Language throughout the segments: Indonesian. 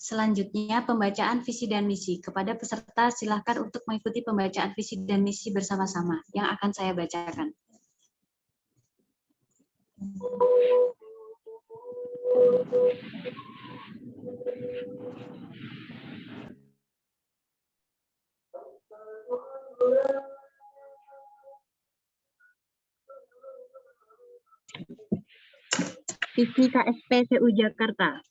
Selanjutnya, pembacaan visi dan misi. Kepada peserta, silakan untuk mengikuti pembacaan visi dan misi bersama-sama yang akan saya bacakan. Visi KSP CU Jakarta.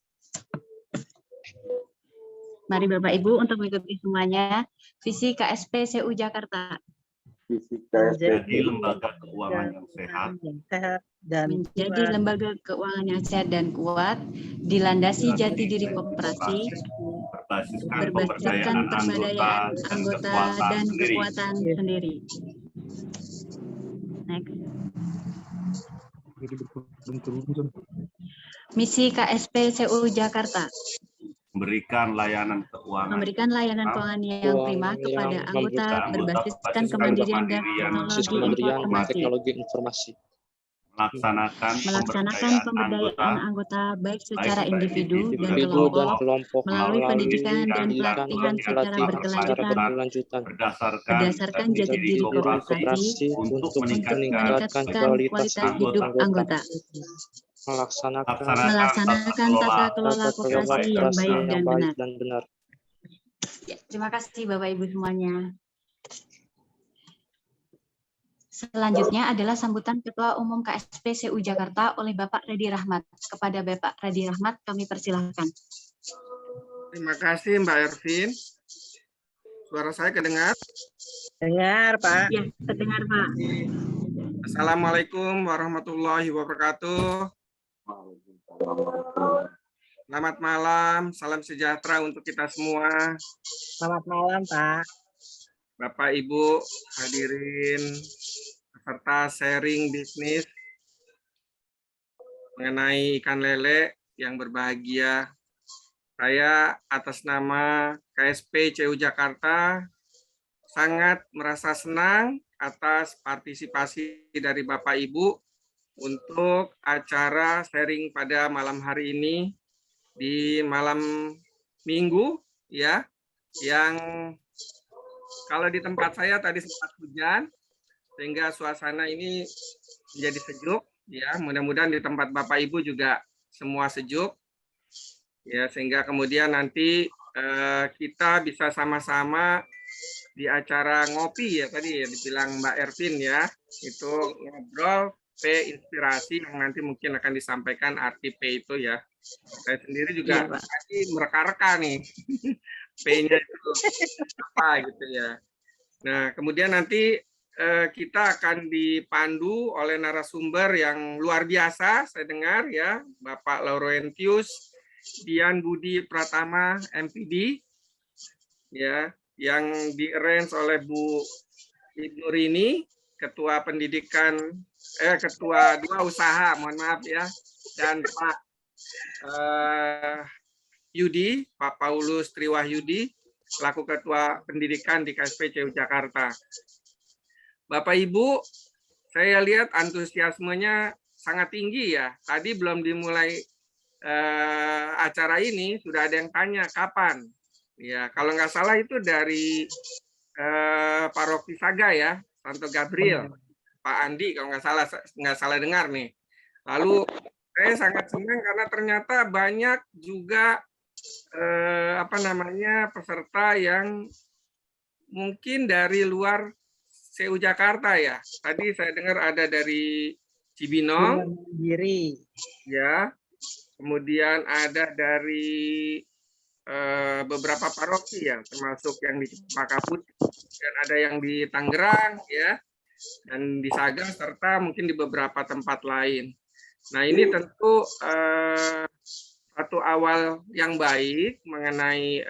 Mari Bapak Ibu untuk mengikuti semuanya. Visi KSP CU Jakarta. Visi KSP Menjadi lembaga keuangan yang sehat dan Menjadi lembaga keuangan yang sehat dan kuat, dilandasi jati diri koperasi, berbasiskan pemberdayaan anggota dan kekuatan sendiri. Next. Misi KSP CU Jakarta. memberikan layanan keuangan yang prima kepada anggota berbasiskan kemandirian dan teknologi informasi. Melaksanakan pemberdayaan anggota baik secara individu dan kelompok melalui pendidikan dan pelatihan secara berkelanjutan berdasarkan jati diri koperasi untuk meningkatkan kualitas hidup anggota. Melaksanakan tata kelola koperasi yang baik dan benar. Ya, terima kasih Bapak Ibu semuanya. Selanjutnya adalah sambutan Ketua Umum KSP CU Jakarta oleh Bapak Redi Rahmat. Kepada Bapak Redi Rahmat kami persilahkan. Terima kasih Mbak Ervin. Suara saya kedengar? dengar Pak. Ya, terdengar Pak. Assalamualaikum warahmatullahi wabarakatuh. Selamat malam, salam sejahtera untuk kita semua. Selamat malam Pak. Bapak Ibu hadirin peserta sharing bisnis mengenai ikan lele yang berbahagia. Saya atas nama KSP CU Jakarta sangat merasa senang atas partisipasi dari Bapak Ibu untuk acara sharing pada malam hari ini di malam Minggu ya, yang kalau di tempat saya tadi sempat hujan sehingga suasana ini menjadi sejuk ya. Mudah-mudahan di tempat Bapak Ibu juga semua sejuk ya, sehingga kemudian nanti kita bisa sama-sama di acara ngopi ya, tadi ya dibilang Mbak Ervin ya, itu ngobrol P inspirasi yang nanti mungkin akan disampaikan arti P itu ya. Saya sendiri juga tadi mereka-reka nih P-nya itu apa gitu ya. Nah, kemudian nanti kita akan dipandu oleh narasumber yang luar biasa, saya dengar ya, Bapak Laurentius Dian Budi Pratama MPD ya, yang di-arrange oleh Bu Ibu Rini, Ketua Pendidikan Ketua Dua Usaha, mohon maaf ya, dan Pak Yudi, Pak Paulus Triwahyudi, selaku Ketua Pendidikan di KSP CU Jakarta. Bapak Ibu, saya lihat antusiasmenya sangat tinggi ya. Tadi belum dimulai acara ini sudah ada yang tanya kapan. Ya, kalau nggak salah itu dari Paroki Saga ya, Santo Gabriel, Pak Andi kalau nggak salah dengar nih. Lalu saya sangat senang karena ternyata banyak juga peserta yang mungkin dari luar CU Jakarta ya. Tadi saya dengar ada dari Cibinong, ya. Kemudian ada dari beberapa paroki ya, termasuk yang di Cempaka Putih, dan ada yang di Tangerang ya, dan di Saga, serta mungkin di beberapa tempat lain. Nah, ini tentu satu awal yang baik mengenai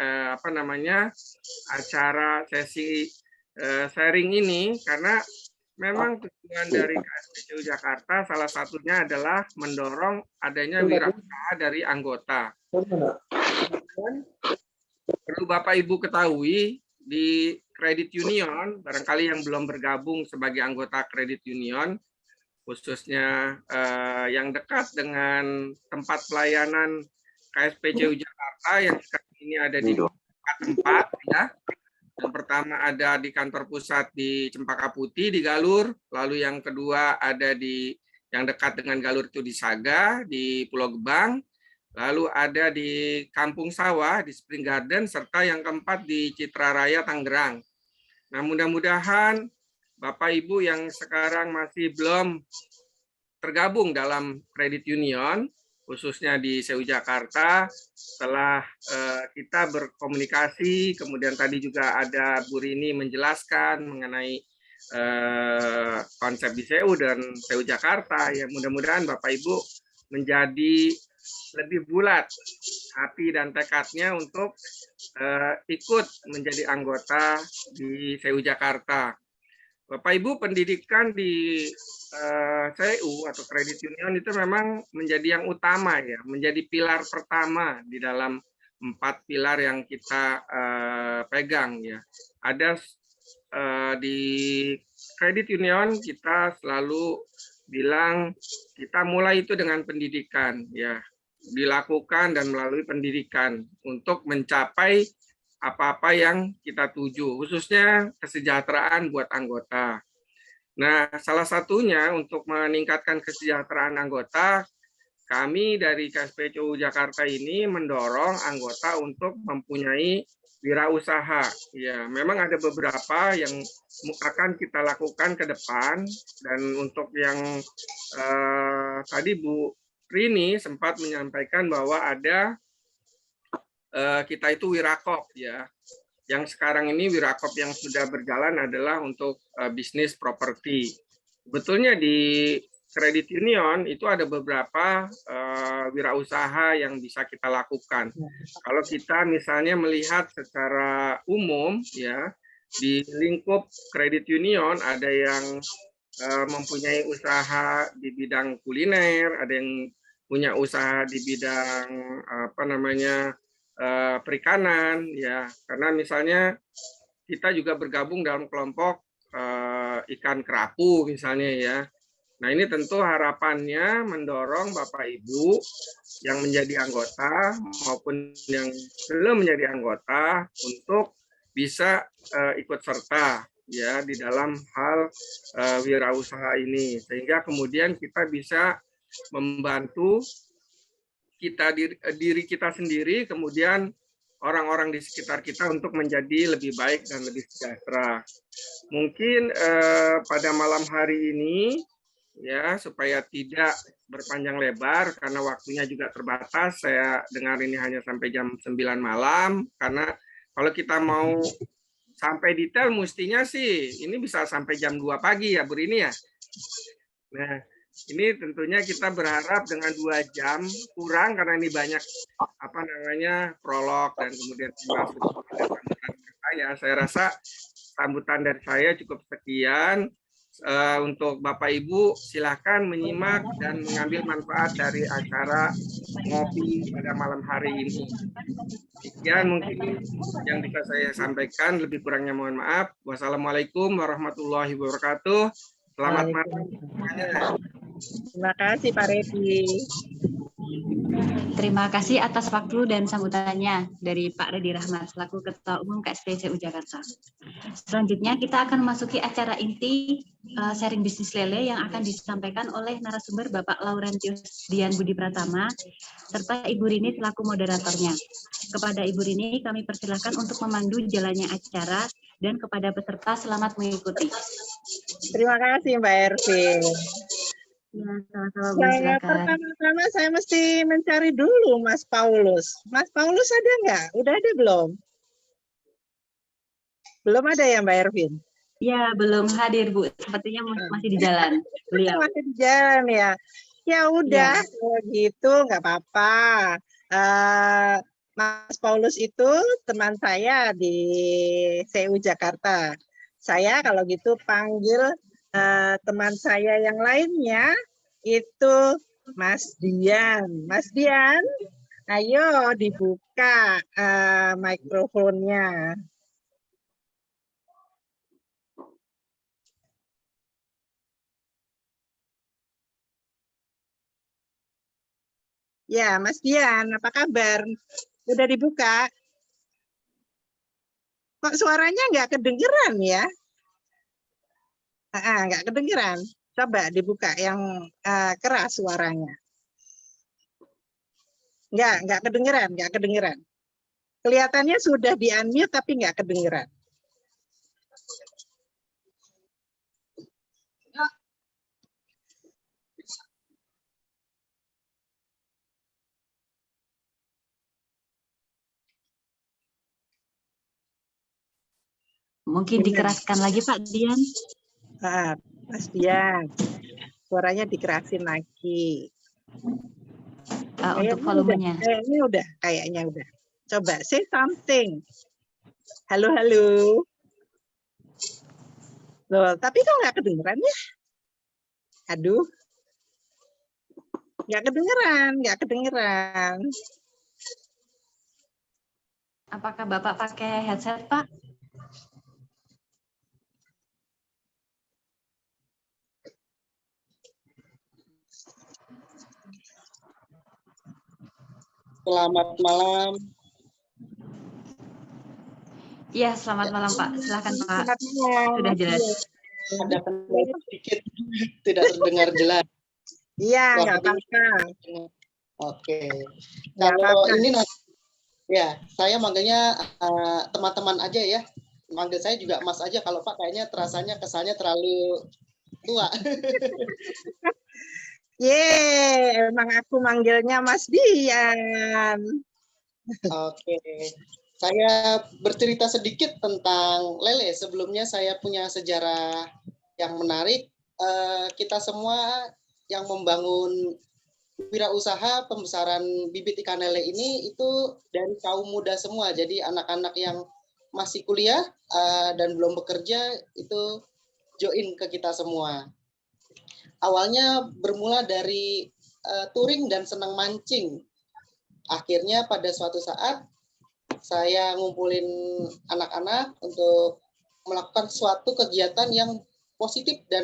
acara sesi sharing ini, karena memang tujuan dari KSP CU Jakarta salah satunya adalah mendorong adanya wirausaha dari anggota. Dan perlu Bapak Ibu ketahui, di kredit union, barangkali yang belum bergabung sebagai anggota kredit union, khususnya yang dekat dengan tempat pelayanan KSPCU Jakarta yang sekarang ini ada di tempat ya. Yang pertama ada di kantor pusat di Cempaka Putih di Galur, lalu yang kedua ada di yang dekat dengan Galur itu di Saga di Pulau Gebang, lalu ada di Kampung Sawah di Spring Garden, serta yang keempat di Citra Raya Tangerang. Nah, mudah-mudahan Bapak Ibu yang sekarang masih belum tergabung dalam kredit union, khususnya di CU Jakarta, setelah kita berkomunikasi, kemudian tadi juga ada Bu Rini menjelaskan mengenai konsep di CU dan CU Jakarta, ya mudah-mudahan Bapak Ibu menjadi lebih bulat hati dan tekadnya untuk ikut menjadi anggota di CU Jakarta. Bapak Ibu, pendidikan di CU atau kredit union itu memang menjadi yang utama ya, menjadi pilar pertama di dalam 4 pilar yang kita pegang ya. Ada di kredit union kita selalu bilang kita mulai itu dengan pendidikan ya, dilakukan dan melalui pendidikan untuk mencapai apa-apa yang kita tuju, khususnya kesejahteraan buat anggota. Nah, salah satunya untuk meningkatkan kesejahteraan anggota, kami dari KSPCU Jakarta ini mendorong anggota untuk mempunyai wirausaha. Ya, memang ada beberapa yang akan kita lakukan ke depan, dan untuk yang tadi Bu Rini sempat menyampaikan bahwa ada kita itu wirakop ya. Yang sekarang ini wirakop yang sudah berjalan adalah untuk bisnis properti. Sebetulnya di kredit union itu ada beberapa wirausaha yang bisa kita lakukan. Kalau kita misalnya melihat secara umum ya, di lingkup kredit union ada yang mempunyai usaha di bidang kuliner, ada yang punya usaha di bidang perikanan ya, karena misalnya kita juga bergabung dalam kelompok ikan kerapu misalnya ya. Nah, ini tentu harapannya mendorong Bapak Ibu yang menjadi anggota maupun yang belum menjadi anggota untuk bisa ikut serta ya di dalam hal wirausaha ini, sehingga kemudian kita bisa membantu diri kita sendiri, kemudian orang-orang di sekitar kita untuk menjadi lebih baik dan lebih sejahtera. Mungkin pada malam hari ini ya, supaya tidak berpanjang lebar karena waktunya juga terbatas, saya dengar ini hanya sampai jam 9 malam, karena kalau kita mau sampai detail mestinya sih ini bisa sampai jam 2 pagi ya Bu Rini ya. Nah, ini tentunya kita berharap dengan 2 jam kurang, karena ini banyak prolog dan kemudian masuk saya rasa sambutan dari saya cukup sekian. Untuk Bapak Ibu silakan menyimak dan mengambil manfaat dari acara ngopi pada malam hari ini. Sekian mungkin yang bisa saya sampaikan, lebih kurangnya mohon maaf. Wassalamualaikum warahmatullahi wabarakatuh. Selamat malam semuanya. Terima kasih Pak Redi. Terima kasih atas waktu dan sambutannya dari Pak Redi Rahmat selaku Ketua Umum KSPCU Jakarta. Selanjutnya kita akan memasuki acara inti sharing bisnis lele yang akan disampaikan oleh narasumber Bapak Laurentius Dian Budi Pratama serta Ibu Rini selaku moderatornya. Kepada Ibu Rini kami persilakan untuk memandu jalannya acara, dan kepada peserta selamat mengikuti. Terima kasih Mbak Ervin. Ya, sama-sama, silakan. Pertama-tama saya mesti mencari dulu Mas Paulus. Mas Paulus ada nggak? Udah ada belum? Belum ada ya Mbak Ervin? Ya, belum hadir Bu. Sepertinya masih di jalan. Beliau masih di jalan ya. Ya udah, kalau gitu nggak apa-apa. Mas Paulus itu teman saya di CU Jakarta. Saya kalau gitu panggil teman saya yang lainnya itu Mas Dian. Mas Dian, ayo dibuka mikrofonnya. Ya, Mas Dian, apa kabar? Udah dibuka? Kok suaranya nggak kedengeran ya? Nggak kedengeran. Coba dibuka yang keras suaranya. Nggak kedengeran, nggak kedengeran. Kelihatannya sudah di-unmute tapi nggak kedengeran. Mungkin dikeraskan lagi Pak Dian. Mas Dian, suaranya dikerasin lagi. Untuk volumenya. Kayaknya udah. Coba say something. Halo, halo. Loh, tapi kok nggak kedengeran ya? Aduh. Nggak kedengeran. Apakah Bapak pakai headset, Pak? Selamat malam. Iya, selamat malam Pak. Silakan Pak. Selamat malam. Sudah jelas. Ada kendala sedikit, tidak terdengar jelas. Iya, nggak apa-apa. Oke. Nggak Kalau apa-apa. ini ya, saya manggilnya teman-teman aja ya. Manggil saya juga Mas aja. Kalau Pak kayaknya terasanya kesannya terlalu tua. Emang aku manggilnya Mas Dian. Oke. Saya bercerita sedikit tentang Lele. Sebelumnya saya punya sejarah yang menarik. Kita semua yang membangun wirausaha pembesaran bibit ikan lele ini itu dari kaum muda semua. Jadi anak-anak yang masih kuliah dan belum bekerja itu join ke kita semua. Awalnya bermula dari touring dan senang mancing. Akhirnya pada suatu saat saya ngumpulin anak-anak untuk melakukan suatu kegiatan yang positif dan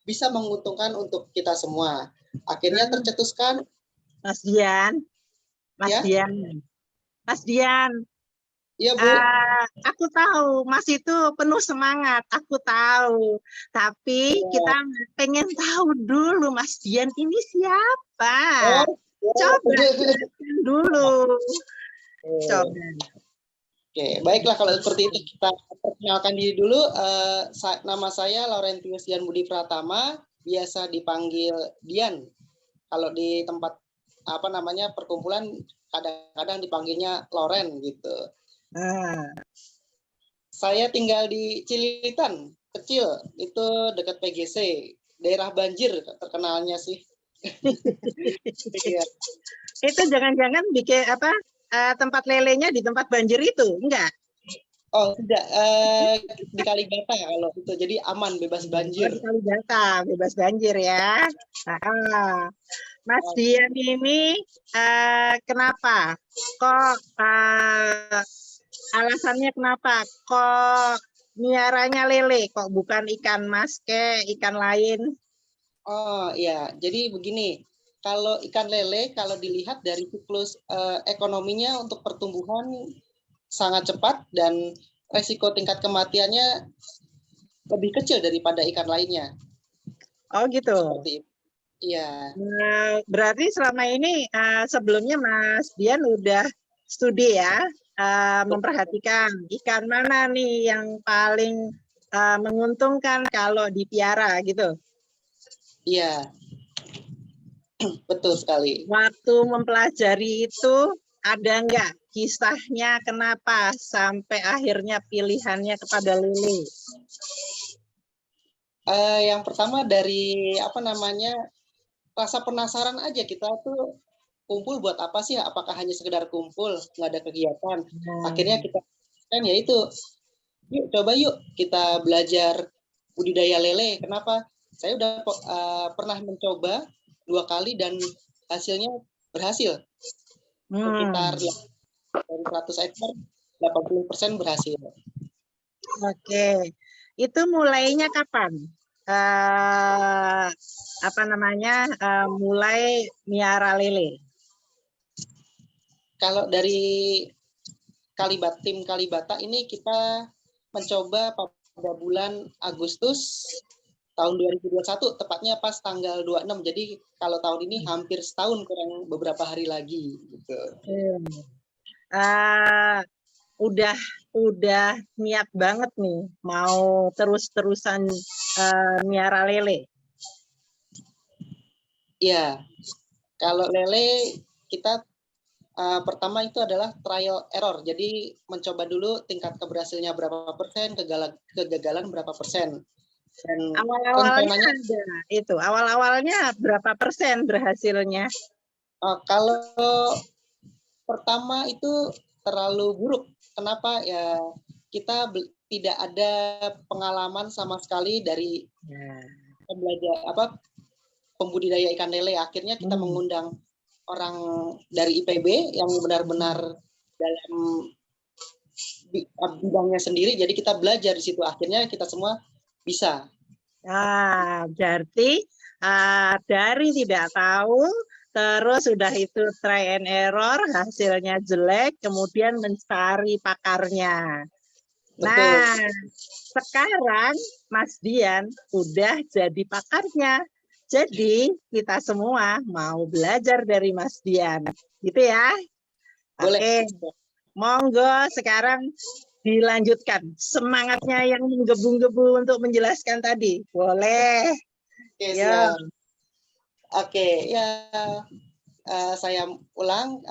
bisa menguntungkan untuk kita semua. Akhirnya tercetuskan. Mas Dian. Iya, Bu. Aku tahu Mas itu penuh semangat, aku tahu. Tapi kita pengen tahu dulu Mas Dian ini siapa? Coba dulu. Coba. Oke, baiklah kalau seperti itu kita perkenalkan diri dulu. Nama saya Laurentius Dian Budi Pratama, biasa dipanggil Dian. Kalau di tempat perkumpulan kadang-kadang dipanggilnya Loren gitu. Saya tinggal di Cililitan, kecil, itu dekat PGC, daerah banjir terkenalnya sih. Itu jangan-jangan bikin tempat lelenya di tempat banjir itu, enggak? Oh, tidak, di Kalibata kalau itu, jadi aman, bebas banjir. Di Kalibata, bebas banjir ya. Mas Dian ini kenapa? Kok alasannya kenapa? Kok miaranya lele? Kok bukan ikan mas ikan lain? Oh iya, jadi begini. Kalau ikan lele, kalau dilihat dari siklus ekonominya untuk pertumbuhan sangat cepat dan resiko tingkat kematiannya lebih kecil daripada ikan lainnya. Oh gitu. Seperti itu. Iya. Berarti selama ini sebelumnya Mas Dian udah studi ya, memperhatikan ikan mana nih yang paling menguntungkan kalau dipiara gitu. Iya. Betul sekali. Waktu mempelajari itu ada nggak kisahnya kenapa sampai akhirnya pilihannya kepada lele? Yang pertama dari rasa penasaran aja, kita tuh kumpul buat apa sih? Apakah hanya sekedar kumpul, nggak ada kegiatan? Akhirnya kita kan ya itu, coba yuk kita belajar budidaya lele. Kenapa? Saya udah pernah mencoba 2 kali dan hasilnya berhasil. Sekitar dari 100 ekor 80% berhasil. Oke. Itu mulainya kapan? Mulai miara lele? kalau dari tim Kalibata ini kita mencoba pada bulan Agustus tahun 2021, tepatnya pas tanggal 26. Jadi kalau tahun ini hampir setahun, kurang beberapa hari lagi. Gitu. Udah niat banget nih mau terus-terusan miara lele. Iya, kalau lele kita pertama itu adalah trial error. Jadi mencoba dulu tingkat keberhasilannya berapa persen, kegagalan berapa persen. Dan awal-awalnya ada itu. Awal-awalnya berapa persen berhasilnya? Kalau pertama itu terlalu buruk. Kenapa? Ya kita tidak ada pengalaman sama sekali dari pembudidaya ikan lele. Akhirnya kita mengundang orang dari IPB yang benar-benar dalam bidangnya sendiri. Jadi kita belajar di situ. Akhirnya kita semua bisa. Berarti dari tidak tahu, terus sudah itu try and error, hasilnya jelek, kemudian mencari pakarnya. Betul. Nah, sekarang Mas Dian udah jadi pakarnya. Jadi kita semua mau belajar dari Mas Dian. Gitu ya? Boleh. Oke. Monggo sekarang dilanjutkan semangatnya yang menggebu-gebu untuk menjelaskan tadi. Boleh. Oke, siap. Oke, ya saya ulang.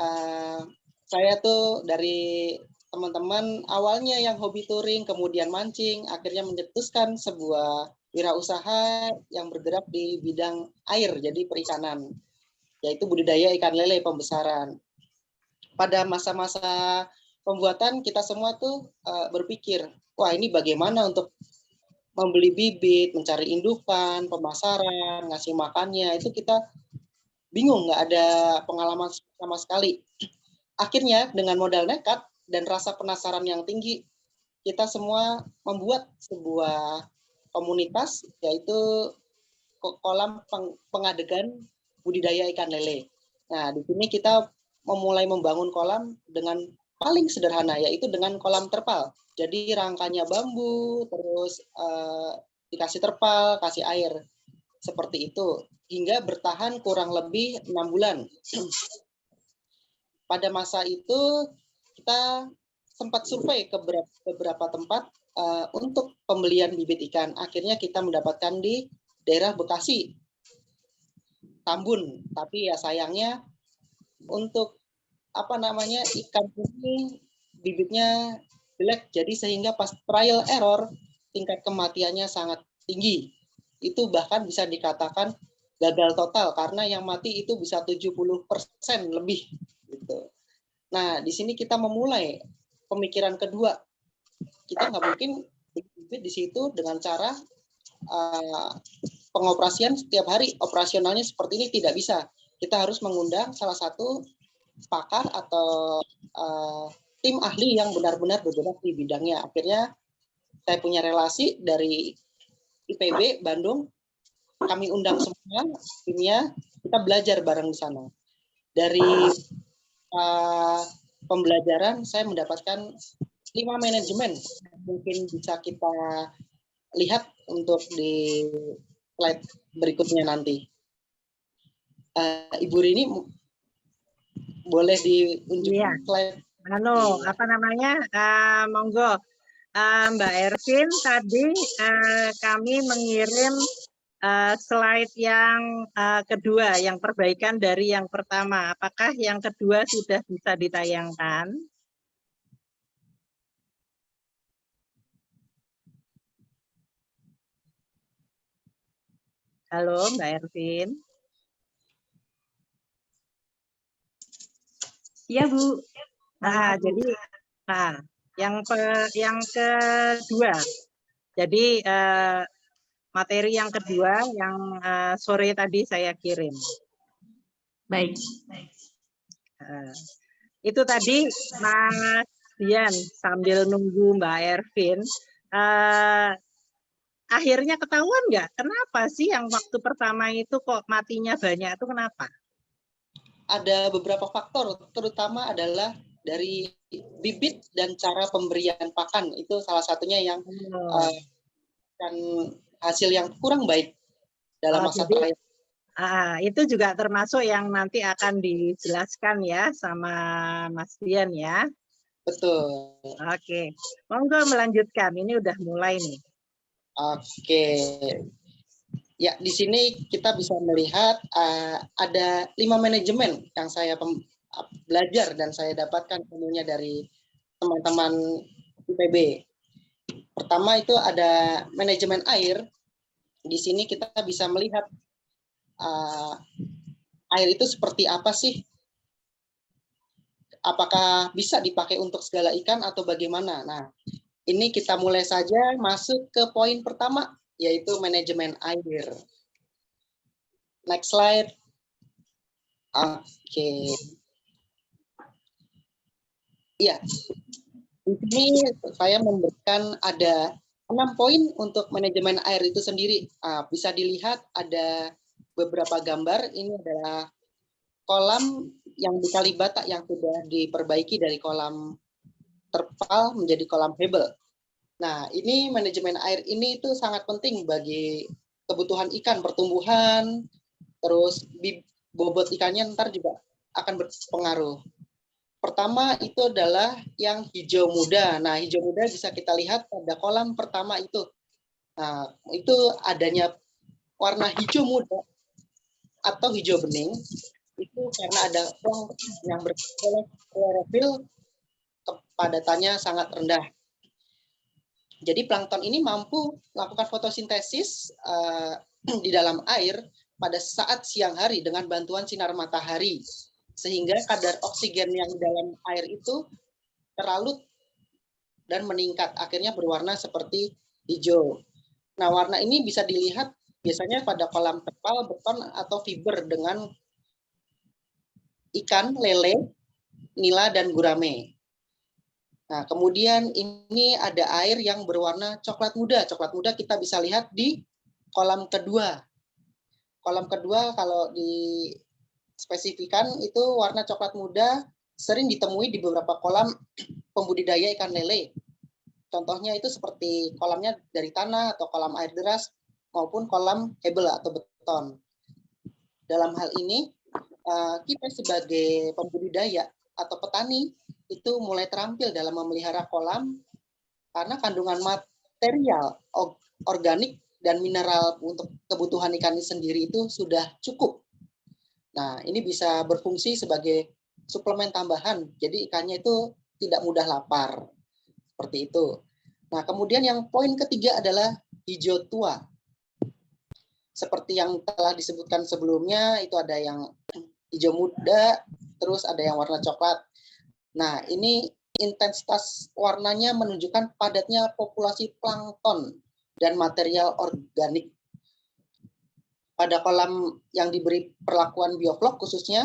Saya tuh dari teman-teman awalnya yang hobi touring, kemudian mancing, akhirnya mencetuskan sebuah wirausaha yang bergerak di bidang air, jadi perikanan, yaitu budidaya ikan lele pembesaran. Pada masa-masa pembuatan kita semua tuh berpikir, wah ini bagaimana untuk membeli bibit, mencari indukan, pemasaran, ngasih makannya, itu kita bingung, nggak ada pengalaman sama sekali. Akhirnya dengan modal nekat dan rasa penasaran yang tinggi, kita semua membuat sebuah komunitas, yaitu kolam pengadegan budidaya ikan lele. Nah, di sini kita memulai membangun kolam dengan paling sederhana, yaitu dengan kolam terpal. Jadi rangkanya bambu, terus dikasih terpal, kasih air. Seperti itu. Hingga bertahan kurang lebih 6 bulan. Pada masa itu, kita sempat survei ke beberapa tempat untuk pembelian bibit ikan. Akhirnya kita mendapatkan di daerah Bekasi, Tambun. Tapi ya sayangnya, untuk ikan ini bibitnya jelek, jadi sehingga pas trial error tingkat kematiannya sangat tinggi. Itu bahkan bisa dikatakan gagal total karena yang mati itu bisa 70% lebih gitu. Nah, di sini kita memulai pemikiran kedua. Kita nggak mungkin bibit di situ dengan cara pengoperasian setiap hari, operasionalnya seperti ini tidak bisa. Kita harus mengundang salah satu pakar atau tim ahli yang benar-benar bergerak di bidangnya. Akhirnya saya punya relasi dari IPB Bandung, kami undang semua timnya, kita belajar bareng di sana. Dari pembelajaran saya mendapatkan 5 manajemen, mungkin bisa kita lihat untuk di slide berikutnya nanti. Ibu Rini boleh diunjukkan slide. Monggo. Mbak Ervin, tadi kami mengirim slide yang kedua, yang perbaikan dari yang pertama. Apakah yang kedua sudah bisa ditayangkan? Halo, Mbak Ervin. Iya, Bu. Jadi yang kedua. Jadi materi yang kedua yang sore tadi saya kirim. Baik. Itu tadi Mas Dian sambil nunggu Mbak Ervin. Akhirnya ketahuan nggak? Kenapa sih yang waktu pertama itu kok matinya banyak? Itu kenapa? ada beberapa faktor, terutama adalah dari bibit dan cara pemberian pakan. Itu salah satunya yang dan hasil yang kurang baik dalam masa terakhir. Itu juga termasuk yang nanti akan dijelaskan ya sama Mas Dian ya. Betul. Oke, monggo melanjutkan. Ini udah mulai nih. Oke. Ya, di sini kita bisa melihat ada 5 manajemen yang saya belajar dan saya dapatkan ilmunya dari teman-teman IPB. Pertama itu ada manajemen air. Di sini kita bisa melihat air itu seperti apa sih? Apakah bisa dipakai untuk segala ikan atau bagaimana? Nah, ini kita mulai saja masuk ke poin pertama, yaitu manajemen air. Next slide. Oke. Iya. Di sini saya memberikan ada 6 poin untuk manajemen air itu sendiri. Bisa dilihat ada beberapa gambar. Ini adalah kolam yang di Kalibata yang sudah diperbaiki dari kolam terpal menjadi kolam hebel. Nah, ini manajemen air ini itu sangat penting bagi kebutuhan ikan, pertumbuhan, terus bobot ikannya ntar juga akan berpengaruh. Pertama itu adalah yang hijau muda. Nah, hijau muda bisa kita lihat pada kolam pertama itu. Nah, itu adanya warna hijau muda atau hijau bening itu karena ada plankton yang berklorofil, kepadatannya sangat rendah. Jadi plankton ini mampu melakukan fotosintesis di dalam air pada saat siang hari dengan bantuan sinar matahari, sehingga kadar oksigen yang di dalam air itu terlalut dan meningkat, akhirnya berwarna seperti hijau. Nah, warna ini bisa dilihat biasanya pada kolam terpal, beton, atau fiber dengan ikan, lele, nila, dan gurame. Nah, kemudian ini ada air yang berwarna coklat muda. Coklat muda kita bisa lihat di kolam kedua. Kolam kedua kalau dispesifikan itu warna coklat muda sering ditemui di beberapa kolam pembudidaya ikan lele. Contohnya itu seperti kolamnya dari tanah atau kolam air deras maupun kolam hebel atau beton. Dalam hal ini, kita sebagai pembudidaya atau petani itu mulai terampil dalam memelihara kolam karena kandungan material organik dan mineral untuk kebutuhan ikan ini sendiri itu sudah cukup. Nah, ini bisa berfungsi sebagai suplemen tambahan, jadi ikannya itu tidak mudah lapar. Seperti itu. Nah, kemudian yang poin ketiga adalah hijau tua. Seperti yang telah disebutkan sebelumnya, itu ada yang hijau muda, terus ada yang warna coklat. Nah, ini intensitas warnanya menunjukkan padatnya populasi plankton dan material organik. Pada kolam yang diberi perlakuan bioflok khususnya,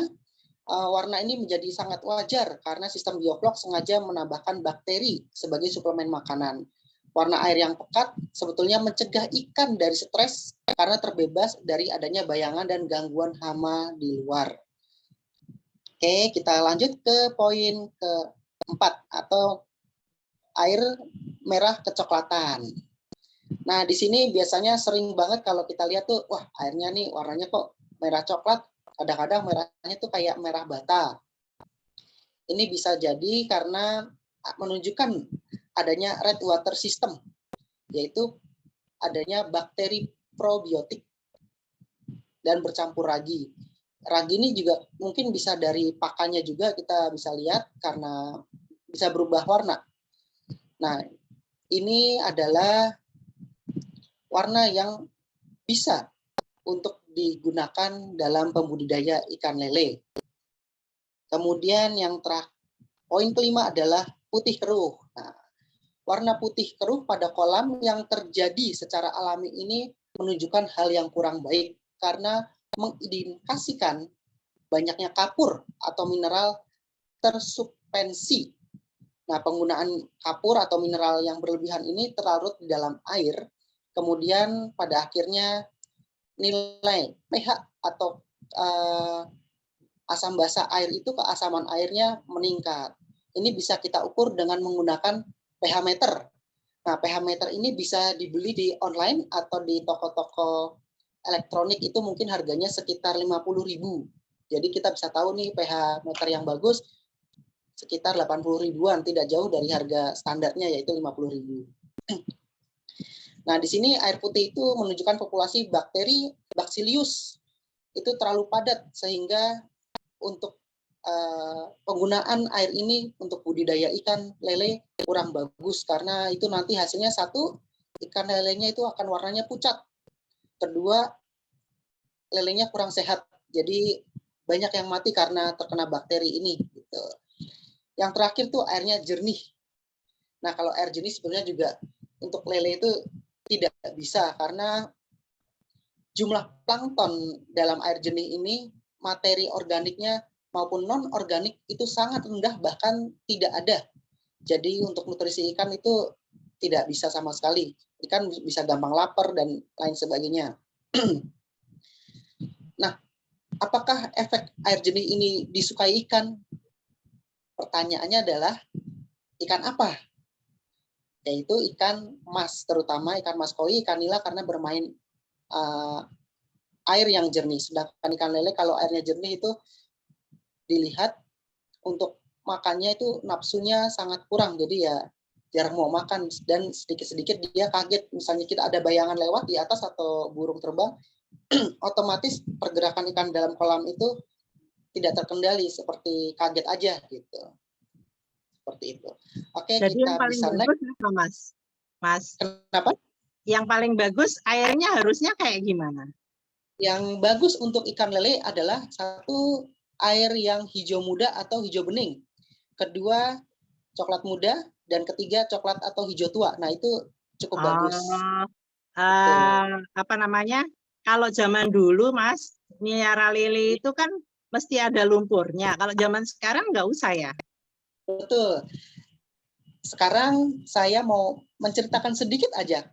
warna ini menjadi sangat wajar karena sistem bioflok sengaja menambahkan bakteri sebagai suplemen makanan. Warna air yang pekat sebetulnya mencegah ikan dari stres karena terbebas dari adanya bayangan dan gangguan hama di luar. Oke, kita lanjut ke poin keempat atau air merah kecoklatan. Nah, di sini biasanya sering banget kalau kita lihat tuh, wah airnya nih warnanya kok merah coklat, kadang-kadang merahnya tuh kayak merah bata. Ini bisa jadi karena menunjukkan adanya red water system, yaitu adanya bakteri probiotik dan bercampur ragi. Ragi ini juga mungkin bisa dari pakannya juga kita bisa lihat karena bisa berubah warna. Nah, ini adalah warna yang bisa untuk digunakan dalam pembudidaya ikan lele. Kemudian yang terakhir, poin kelima adalah putih keruh. Nah, warna putih keruh pada kolam yang terjadi secara alami ini menunjukkan hal yang kurang baik karena mengindikasikan banyaknya kapur atau mineral tersuspensi. Nah, penggunaan kapur atau mineral yang berlebihan ini terlarut di dalam air, kemudian pada akhirnya nilai pH atau asam basa air itu keasaman airnya meningkat. Ini bisa kita ukur dengan menggunakan pH meter. Nah, pH meter ini bisa dibeli di online atau di toko-toko elektronik, itu mungkin harganya sekitar 50.000. Jadi kita bisa tahu nih pH meter yang bagus sekitar 80 ribuan, tidak jauh dari harga standarnya yaitu 50.000. Nah, di sini air putih itu menunjukkan populasi bakteri Bacillus itu terlalu padat sehingga untuk penggunaan air ini untuk budidaya ikan lele kurang bagus, karena itu nanti hasilnya satu, ikan lelenya itu akan warnanya pucat. Kedua, lelenya kurang sehat. Jadi banyak yang mati karena terkena bakteri ini gitu. Yang terakhir tuh airnya jernih. Nah, kalau air jernih sebenarnya juga untuk lele itu tidak bisa karena jumlah plankton dalam air jernih ini, materi organiknya maupun non-organik itu sangat rendah, bahkan tidak ada. Jadi untuk nutrisi ikan itu tidak bisa sama sekali. Ikan bisa gampang lapar dan lain sebagainya. Nah, apakah efek air jernih ini disukai ikan? Pertanyaannya adalah ikan apa? Yaitu ikan mas, terutama ikan mas koi, ikan nila karena bermain air yang jernih. Sedangkan ikan lele kalau airnya jernih itu dilihat untuk makannya itu nafsunya sangat kurang, jadi ya jarang mau makan dan sedikit-sedikit dia kaget. Misalnya kita ada bayangan lewat di atas atau burung terbang, otomatis pergerakan ikan dalam kolam itu tidak terkendali, seperti kaget aja gitu. Seperti itu. Oke, jadi kita yang paling bisa bagus next. apa, Mas? Mas, Kenapa? yang paling bagus airnya harusnya kayak gimana? Yang bagus untuk ikan lele adalah satu, air yang hijau muda atau hijau bening. Kedua, coklat muda. Dan ketiga, coklat atau hijau tua. Nah, itu cukup bagus. Apa namanya? Kalau zaman dulu, Mas, miara lele itu kan mesti ada lumpurnya. Kalau zaman sekarang nggak usah ya? Betul. Sekarang saya mau menceritakan sedikit aja.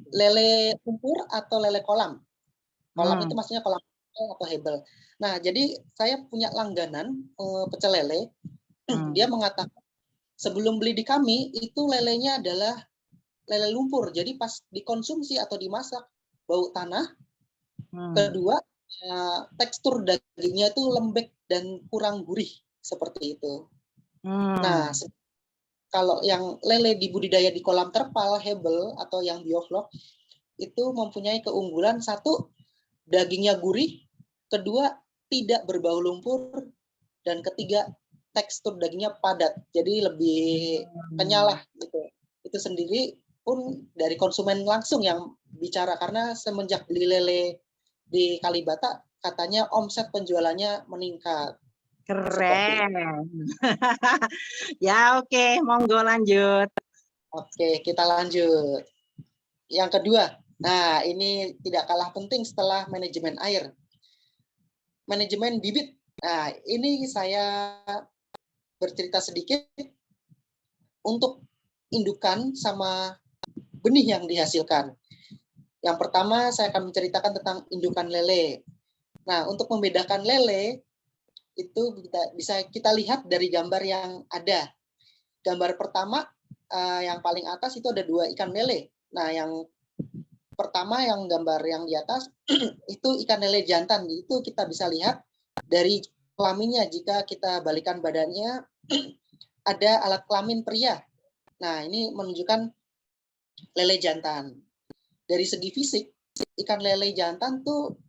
Lele lumpur atau lele kolam. Kolam itu maksudnya kolam atau hebel. Nah, jadi saya punya langganan pecel lele. Dia mengatakan sebelum beli di kami itu lelenya adalah lele lumpur. Jadi pas dikonsumsi atau dimasak bau tanah. Kedua, tekstur dagingnya itu lembek dan kurang gurih seperti itu. Nah, kalau yang lele dibudidaya di kolam terpal, hebel atau yang bioflok itu mempunyai keunggulan satu, dagingnya gurih, kedua tidak berbau lumpur, dan ketiga tekstur dagingnya padat, jadi lebih kenyal lah gitu. Itu sendiri pun dari konsumen langsung yang bicara, karena semenjak beli lele di Kalibata katanya omset penjualannya meningkat. Keren. Ya oke, monggo lanjut. Oke, kita lanjut. Yang kedua, nah ini tidak kalah penting setelah manajemen air. Manajemen bibit. Nah, ini saya bercerita sedikit untuk indukan sama benih yang dihasilkan. Yang pertama saya akan menceritakan tentang indukan lele. Nah, untuk membedakan lele itu bisa kita lihat dari gambar yang ada. Gambar pertama yang paling atas itu ada 2 ikan lele. Nah, yang pertama yang gambar yang di atas itu ikan lele jantan. Itu kita bisa lihat dari kelaminnya. Jika kita balikan badannya ada alat kelamin pria. Nah, ini menunjukkan lele jantan. Dari segi fisik, ikan lele jantan tuh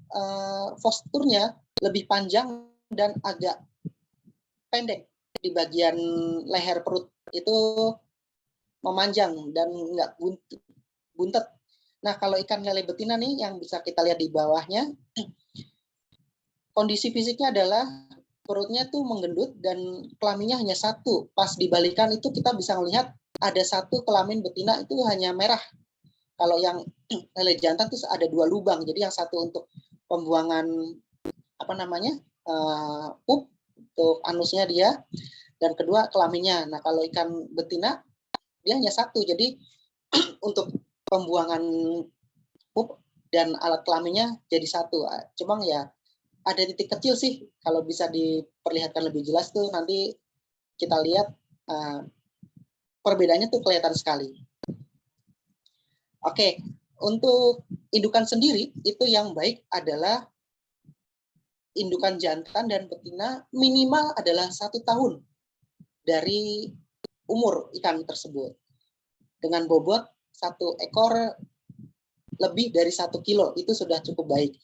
posturnya lebih panjang dan agak pendek di bagian leher perut itu memanjang dan nggak buntet. Nah, kalau ikan lele betina nih yang bisa kita lihat di bawahnya, kondisi fisiknya adalah perutnya tuh menggendut dan kelaminnya hanya 1. Pas dibalikan itu kita bisa melihat ada 1 kelamin betina itu hanya merah. Kalau yang lele jantan tuh ada 2 lubang. Jadi yang 1 untuk pembuangan pup untuk anusnya dia, dan kedua kelaminnya. Nah, kalau ikan betina dia hanya 1. Jadi untuk pembuangan pup dan alat kelaminnya jadi 1. Cuma ya ada titik kecil sih, kalau bisa diperlihatkan lebih jelas tuh nanti kita lihat perbedaannya tuh kelihatan sekali. Oke, untuk indukan sendiri itu yang baik adalah indukan jantan dan betina minimal adalah 1 tahun dari umur ikan tersebut dengan bobot 1 ekor lebih dari 1 kilo, itu sudah cukup baik.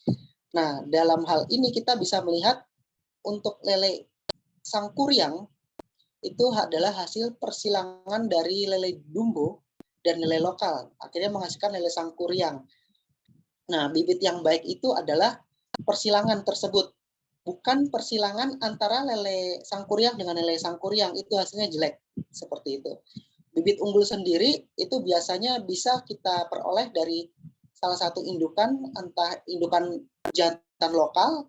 Nah, dalam hal ini kita bisa melihat untuk lele sangkuriang itu adalah hasil persilangan dari lele dumbo dan lele lokal, akhirnya menghasilkan lele sangkuriang. Nah, bibit yang baik itu adalah persilangan tersebut, bukan persilangan antara lele sangkuriang dengan lele sangkuriang, itu hasilnya jelek, seperti itu. Bibit unggul sendiri itu biasanya bisa kita peroleh dari salah satu indukan, entah indukan jantan lokal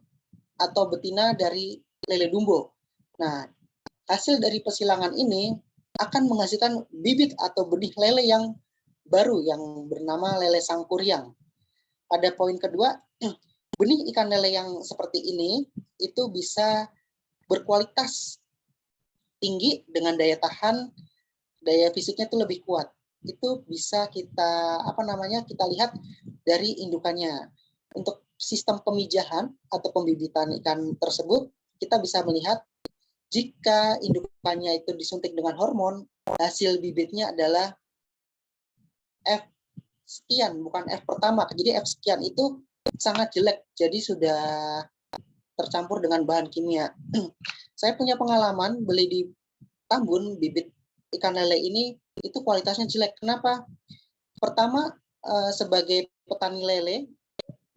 atau betina dari lele dumbo. Nah, hasil dari persilangan ini akan menghasilkan bibit atau benih lele yang baru yang bernama lele sangkuriang. Pada poin kedua, benih ikan lele yang seperti ini itu bisa berkualitas tinggi dengan daya tahan, daya fisiknya itu lebih kuat. Itu bisa kita kita lihat dari indukannya. Untuk sistem pemijahan atau pembibitan ikan tersebut, kita bisa melihat jika indukannya itu disuntik dengan hormon, hasil bibitnya adalah F sekian, bukan F pertama. Jadi F sekian itu sangat jelek, jadi sudah tercampur dengan bahan kimia. Saya punya pengalaman beli di Tambun bibit ikan lele ini, itu kualitasnya jelek. Kenapa? Pertama, sebagai petani lele,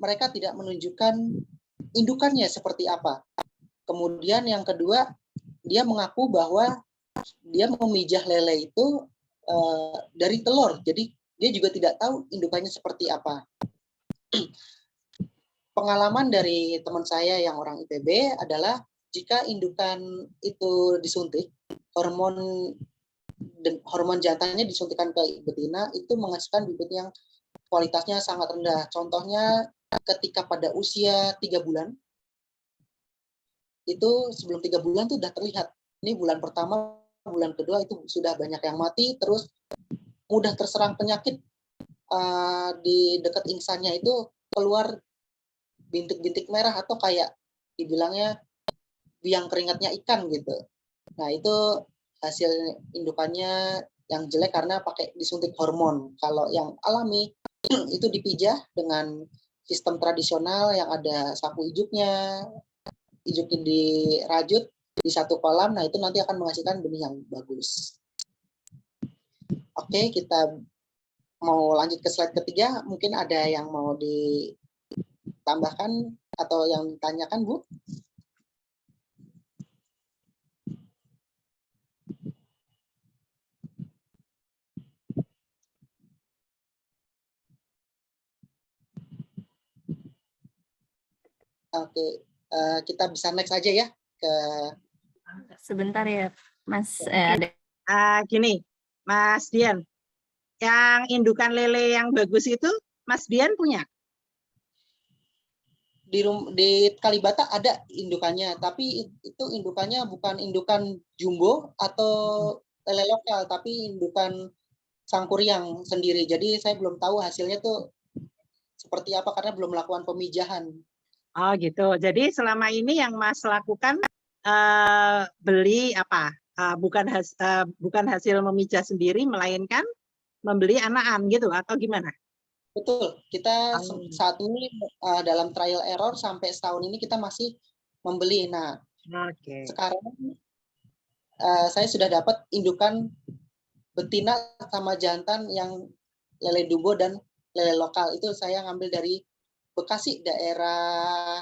mereka tidak menunjukkan indukannya seperti apa. Kemudian yang kedua, dia mengaku bahwa dia memijah lele itu dari telur, jadi dia juga tidak tahu indukannya seperti apa. Pengalaman dari teman saya yang orang IPB adalah jika indukan itu disuntik, hormon jantannya disuntikan ke betina, itu menghasilkan bibit yang kualitasnya sangat rendah. Contohnya ketika pada usia 3 bulan, itu sebelum 3 bulan itu sudah terlihat. Ini bulan pertama, bulan kedua itu sudah banyak yang mati, terus mudah terserang penyakit. Di dekat ingsannya itu keluar bintik-bintik merah atau kayak dibilangnya biang keringatnya ikan gitu. Nah, itu hasil indukannya yang jelek karena pakai disuntik hormon. Kalau yang alami itu dipijah dengan sistem tradisional yang ada sapu ijuknya, ijukin dirajut di satu kolam. Nah, itu nanti akan menghasilkan benih yang bagus. Oke, kita mau lanjut ke slide ketiga. Mungkin ada yang mau ditambahkan atau yang ditanyakan, Bu? Oke, kita bisa next aja ya ke. Sebentar ya, Mas. Gini, Mas Dian, yang indukan lele yang bagus itu Mas Dian punya? Di Kalibata ada indukannya, tapi itu indukannya bukan indukan jumbo atau lele lokal, tapi indukan sangkuriang sendiri. Jadi saya belum tahu hasilnya tuh seperti apa karena belum melakukan pemijahan. Oh gitu. Jadi selama ini yang Mas lakukan beli apa? Bukan hasil memijah sendiri, melainkan membeli anakan gitu atau gimana? Betul. Kita saat ini dalam trial error sampai setahun ini kita masih membeli. Nah, sekarang saya sudah dapat indukan betina sama jantan yang lele dumbo dan lele lokal. Itu saya ngambil dari Bekasi, daerah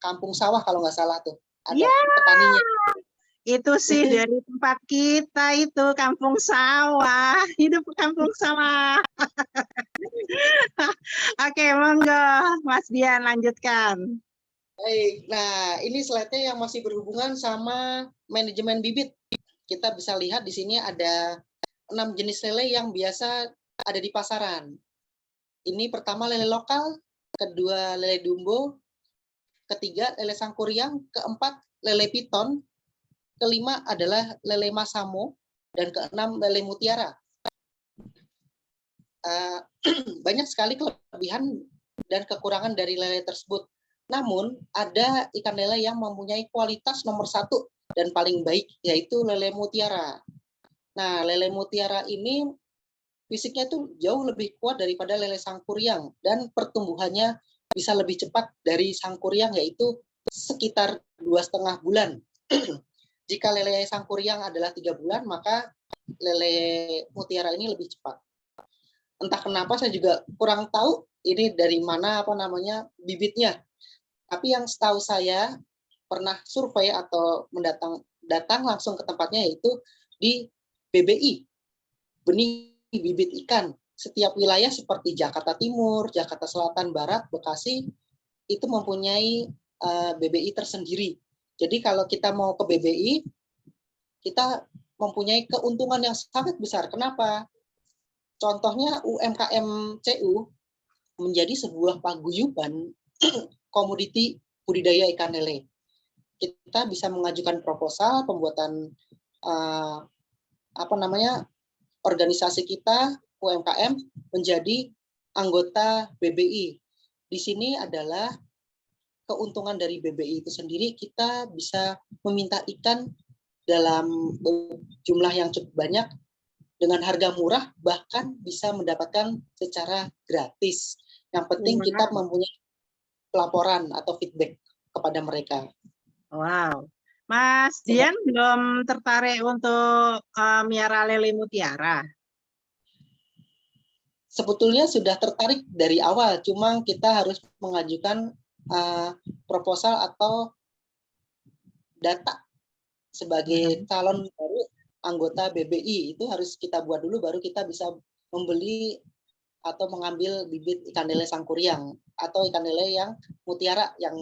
Kampung Sawah kalau nggak salah tuh. Ada petaninya. Itu sih dari tempat kita itu Kampung Sawah. Hidup Kampung Sawah. Oke, monggo Mas Dian lanjutkan. Baik, nah ini slide-nya yang masih berhubungan sama manajemen bibit. Kita bisa lihat di sini ada 6 jenis lele yang biasa ada di pasaran. Ini pertama lele lokal, kedua lele dumbo, ketiga lele sangkuriang, keempat lele piton, kelima adalah lele masamo, dan keenam lele mutiara. Banyak sekali kelebihan dan kekurangan dari lele tersebut. Namun ada ikan lele yang mempunyai kualitas nomor 1 dan paling baik, yaitu lele mutiara. Nah, lele mutiara ini fisiknya tuh jauh lebih kuat daripada lele sangkuriang dan pertumbuhannya bisa lebih cepat dari sangkuriang, yaitu sekitar 2,5 bulan. Jika lele sangkuriang adalah 3 bulan, maka lele mutiara ini lebih cepat. Entah kenapa saya juga kurang tahu ini dari mana bibitnya. Tapi yang setahu saya pernah survei atau datang langsung ke tempatnya, yaitu di BBI, benih bibit ikan. Setiap wilayah seperti Jakarta Timur, Jakarta Selatan, Barat, Bekasi itu mempunyai BBI tersendiri. Jadi kalau kita mau ke BBI, kita mempunyai keuntungan yang sangat besar. Kenapa? Contohnya UMKM CU menjadi sebuah paguyuban komoditi budidaya ikan lele. Kita bisa mengajukan proposal pembuatan organisasi kita UMKM menjadi anggota BBI. Di sini adalah keuntungan dari BBI itu sendiri, kita bisa meminta ikan dalam jumlah yang cukup banyak dengan harga murah, bahkan bisa mendapatkan secara gratis. Yang penting kita mempunyai pelaporan atau feedback kepada mereka. Wow. Mas Dian belum tertarik untuk miara lele mutiara? Sebetulnya sudah tertarik dari awal, cuma kita harus mengajukan proposal atau data sebagai calon baru anggota BBI. Itu harus kita buat dulu, baru kita bisa membeli atau mengambil bibit ikan lele sangkuriang atau ikan lele yang mutiara yang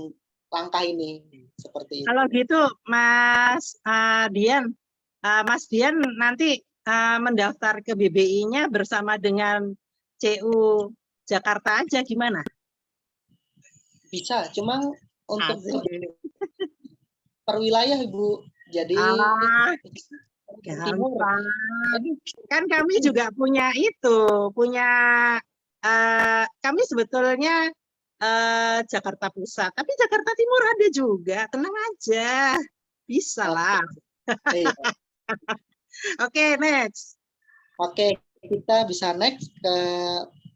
langka ini, seperti itu. Kalau gitu Mas Dian, Mas Dian nanti mendaftar ke BBI-nya bersama dengan CU Jakarta aja, gimana? Bisa, cuma untuk per wilayah, Ibu. Jadi kan kami juga punya kami sebetulnya Jakarta Pusat, tapi Jakarta Timur ada juga, tenang aja, bisa lah. Oke, next. Oke, kita bisa next ke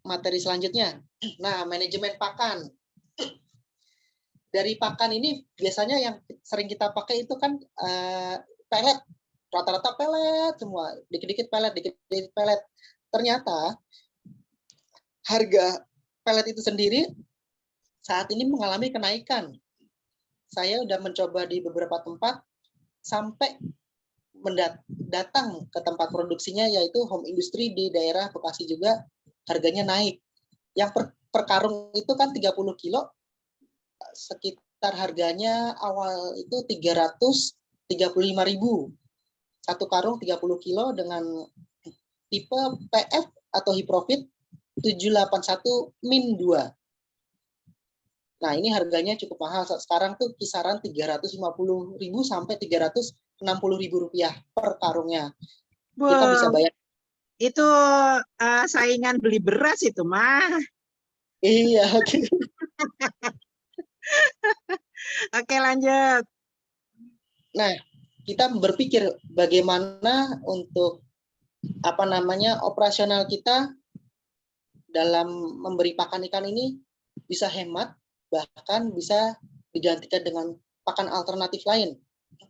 materi selanjutnya. Nah, manajemen pakan. Dari pakan ini biasanya yang sering kita pakai itu kan pelet, rata-rata pelet semua, dikit-dikit pelet, dikit-dikit pelet. Ternyata harga pelet itu sendiri saat ini mengalami kenaikan. Saya sudah mencoba di beberapa tempat sampai datang ke tempat produksinya, yaitu home industry di daerah Bekasi juga, harganya naik. Yang per karung itu kan 30 kilo, sekitar harganya awal itu 335.000. Satu karung 30 kilo dengan tipe PF atau high profit 781-2. Nah, ini harganya cukup mahal. Sekarang tuh kisaran 350.000 sampai 360.000 rupiah per karungnya. Kita bisa bayar. Itu saingan beli beras itu, mah. Iya. Oke, lanjut. Nah, kita berpikir bagaimana untuk operasional kita dalam memberi pakan ikan ini bisa hemat, bahkan bisa digantikan dengan pakan alternatif lain.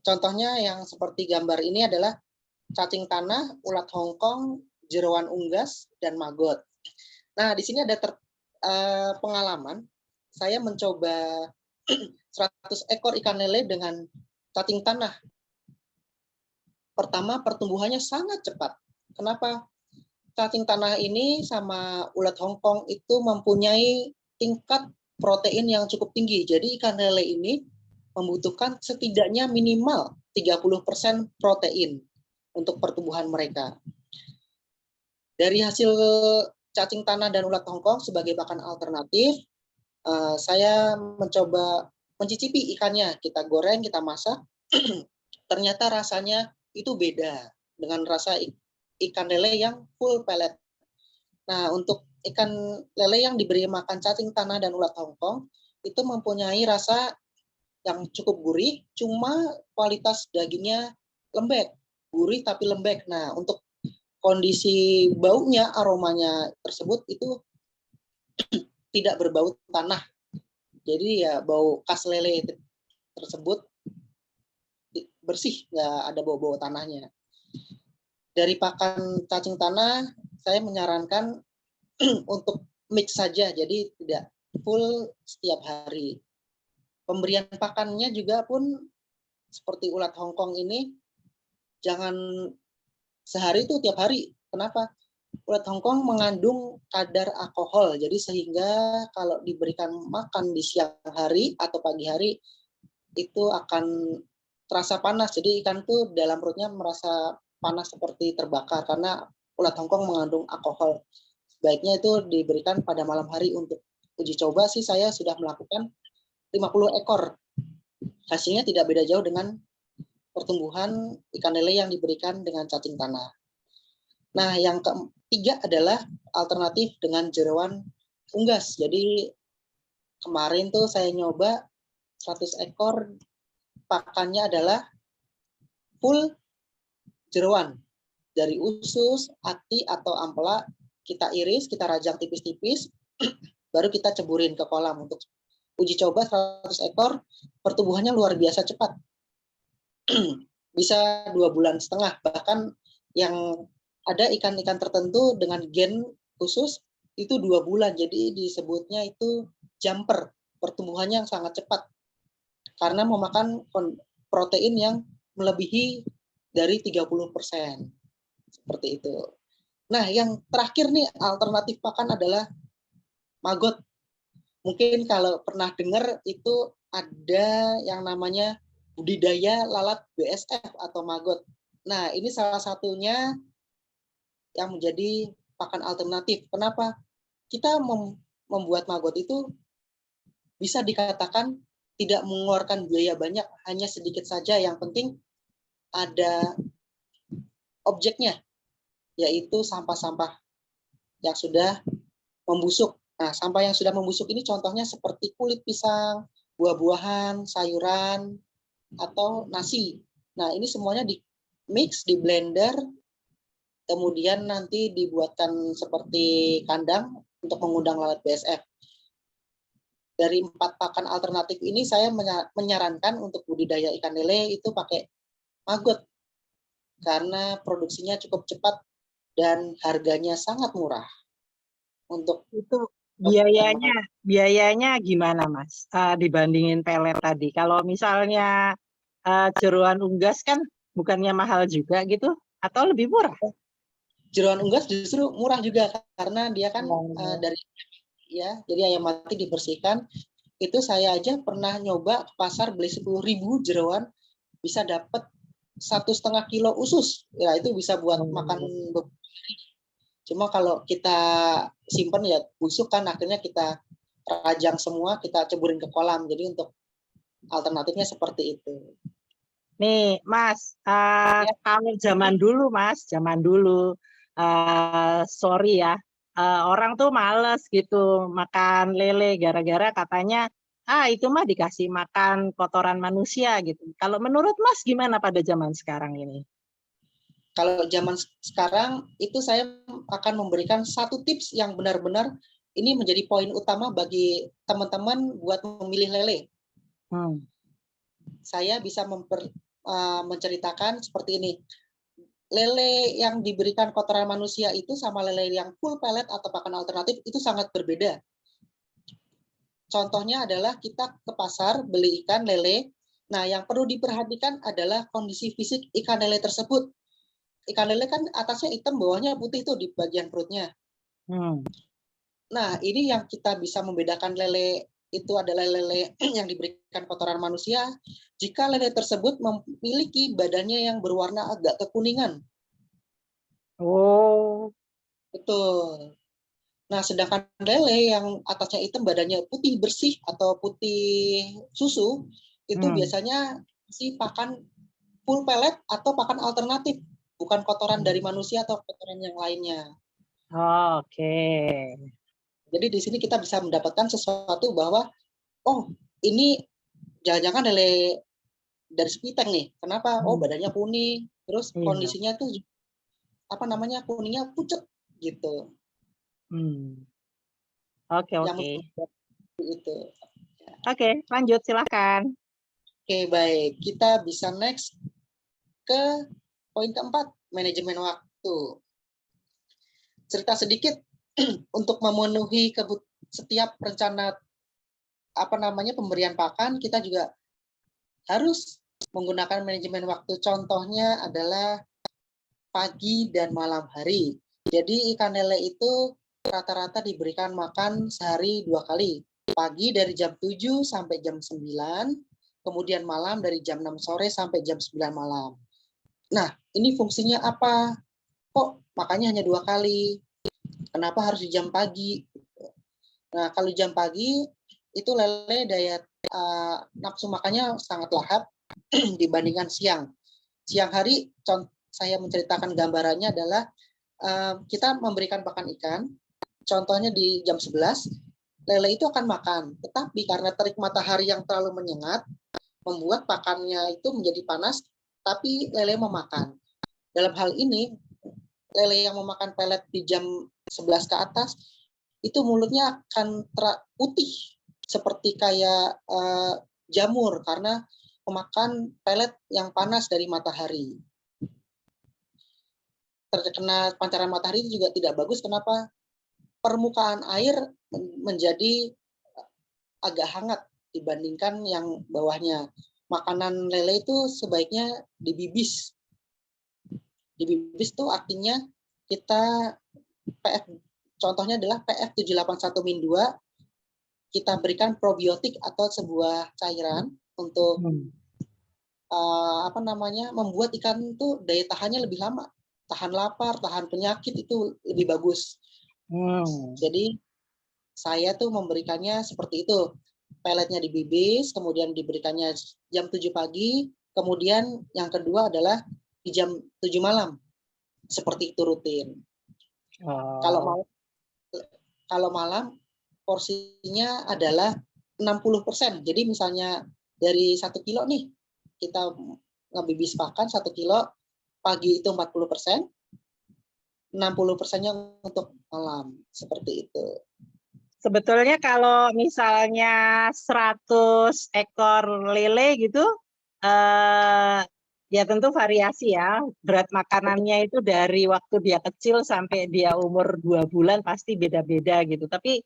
Contohnya yang seperti gambar ini adalah cacing tanah, ulat Hongkong, jeroan unggas, dan maggot. Nah, di sini ada pengalaman. Saya mencoba 100 ekor ikan lele dengan cacing tanah. Pertama, pertumbuhannya sangat cepat. Kenapa? Cacing tanah ini sama ulat Hongkong itu mempunyai tingkat protein yang cukup tinggi. Jadi ikan lele ini membutuhkan setidaknya minimal 30% protein untuk pertumbuhan mereka. Dari hasil cacing tanah dan ulat Hongkong sebagai pakan alternatif, saya mencoba mencicipi ikannya, kita goreng, kita masak, ternyata rasanya itu beda dengan rasa ikan lele yang full pellet. Nah, untuk ikan lele yang diberi makan cacing tanah dan ulat Hongkong itu mempunyai rasa yang cukup gurih, cuma kualitas dagingnya lembek, gurih tapi lembek. Nah, untuk kondisi baunya, aromanya tersebut itu tidak berbau tanah. Jadi ya bau khas lele tersebut bersih, nggak ada bau-bau tanahnya. Dari pakan cacing tanah, saya menyarankan untuk mix saja, jadi tidak full setiap hari. Pemberian pakannya juga pun seperti ulat Hongkong ini, jangan sehari itu tiap hari. Kenapa? Ulat Hongkong mengandung kadar alkohol, jadi sehingga kalau diberikan makan di siang hari atau pagi hari, itu akan terasa panas. Jadi ikan tuh dalam perutnya merasa panas seperti terbakar karena ulat Hongkong mengandung alkohol. Sebaiknya itu diberikan pada malam hari. Untuk uji coba sih saya sudah melakukan 50 ekor. Hasilnya tidak beda jauh dengan pertumbuhan ikan lele yang diberikan dengan cacing tanah. Nah, yang ketiga adalah alternatif dengan jeroan unggas. Jadi kemarin tuh saya nyoba 100 ekor, pakannya adalah full jeroan. Dari usus, ati atau ampela, kita iris, kita rajang tipis-tipis, baru kita ceburin ke kolam. Untuk uji coba 100 ekor, pertumbuhannya luar biasa cepat. Bisa 2,5 bulan. Bahkan yang ada ikan-ikan tertentu dengan gen khusus itu 2 bulan. Jadi disebutnya itu jumper, pertumbuhannya yang sangat cepat. Karena memakan protein yang melebihi dari 30%. Seperti itu. Nah, yang terakhir nih alternatif pakan adalah maggot. Mungkin kalau pernah dengar itu ada yang namanya budidaya lalat BSF atau maggot. Nah, ini salah satunya yang menjadi pakan alternatif. Kenapa? Kita membuat maggot itu bisa dikatakan tidak mengeluarkan biaya banyak, hanya sedikit saja. Yang penting ada objeknya, yaitu sampah-sampah yang sudah membusuk. Nah, sampah yang sudah membusuk ini contohnya seperti kulit pisang, buah-buahan, sayuran, atau nasi. Nah, ini semuanya di mix, di blender, kemudian nanti dibuatkan seperti kandang untuk mengundang lalat BSF. Dari 4 pakan alternatif ini saya menyarankan untuk budidaya ikan lele itu pakai maggot karena produksinya cukup cepat dan harganya sangat murah. Untuk itu biayanya gimana, Mas? Dibandingin pelet tadi. Kalau misalnya jeroan unggas kan bukannya mahal juga gitu atau lebih murah? Jeroan unggas justru murah juga karena dia kan dari ya, jadi ayam mati dibersihkan. Itu saya aja pernah nyoba ke pasar beli 10.000 jeroan bisa dapat 1,5 kilo usus. Ya, itu bisa buat makan. Cuma kalau kita simpen ya busuk kan, akhirnya kita rajang semua, kita ceburin ke kolam. Jadi untuk alternatifnya seperti itu. Nih, Mas, kalau zaman dulu, Mas, sorry ya, orang tuh males gitu makan lele gara-gara katanya, itu mah dikasih makan kotoran manusia gitu. Kalau menurut Mas gimana pada zaman sekarang ini? Kalau zaman sekarang itu saya akan memberikan satu tips yang benar-benar ini menjadi poin utama bagi teman-teman buat memilih lele. Saya bisa menceritakan seperti ini. Lele yang diberikan kotoran manusia itu sama lele yang full pellet atau pakan alternatif itu sangat berbeda. Contohnya adalah kita ke pasar beli ikan lele. Nah, yang perlu diperhatikan adalah kondisi fisik ikan lele tersebut. Ikan lele kan atasnya hitam, bawahnya putih tuh di bagian perutnya. Nah, ini yang kita bisa membedakan lele itu adalah lele yang diberikan kotoran manusia jika lele tersebut memiliki badannya yang berwarna agak kekuningan. Oh, betul. Nah, sedangkan lele yang atasnya hitam, badannya putih bersih atau putih susu, itu biasanya si pakan full pellet atau pakan alternatif, bukan kotoran dari manusia atau kotoran yang lainnya. Oke. Jadi di sini kita bisa mendapatkan sesuatu bahwa, oh ini jangan-jangan lele dari Sepiteng nih. Kenapa? Oh badannya kuning, terus kondisinya tuh kuningnya pucet gitu. Oke. Itu. Oke, lanjut silakan. Oke, baik. Kita bisa next ke poin keempat, manajemen waktu. Cerita sedikit untuk memenuhi setiap rencana pemberian pakan, kita juga harus menggunakan manajemen waktu. Contohnya adalah pagi dan malam hari. Jadi ikan lele itu rata-rata diberikan makan sehari 2 kali. Pagi dari jam 7 sampai jam 9, kemudian malam dari jam 6 sore sampai jam 9 malam. Nah, ini fungsinya apa? Kok makannya hanya 2 kali? Kenapa harus di jam pagi? Nah, kalau jam pagi, itu lele daya nafsu makannya sangat lahap dibandingkan siang. Siang hari, saya menceritakan gambarannya adalah kita memberikan pakan ikan, contohnya di jam 11, lele itu akan makan, tetapi karena terik matahari yang terlalu menyengat, membuat pakannya itu menjadi panas, tapi lele memakan. Dalam hal ini, lele yang memakan pelet di jam 11 ke atas, itu mulutnya akan putih, seperti kayak jamur, karena memakan pelet yang panas dari matahari. Terkena pancaran matahari itu juga tidak bagus. Kenapa? Permukaan air menjadi agak hangat dibandingkan yang bawahnya. Makanan lele itu sebaiknya dibibis. Dibibis itu artinya kita contohnya adalah PF 781-2, kita berikan probiotik atau sebuah cairan untuk membuat ikan itu daya tahannya lebih lama. Tahan lapar, tahan penyakit itu lebih bagus. Jadi saya tuh memberikannya seperti itu. Peletnya dibibis, kemudian diberikannya jam 7 pagi, kemudian yang kedua adalah di jam 7 malam. Seperti itu rutin. Kalau malam porsinya adalah 60%. Jadi misalnya dari 1 kilo nih, kita ngebibis pakan 1 kilo, pagi itu 40%, 60%-nya untuk malam, seperti itu. Sebetulnya kalau misalnya 100 ekor lele gitu, ya tentu variasi ya. Berat makanannya itu dari waktu dia kecil sampai dia umur 2 bulan pasti beda-beda gitu. Tapi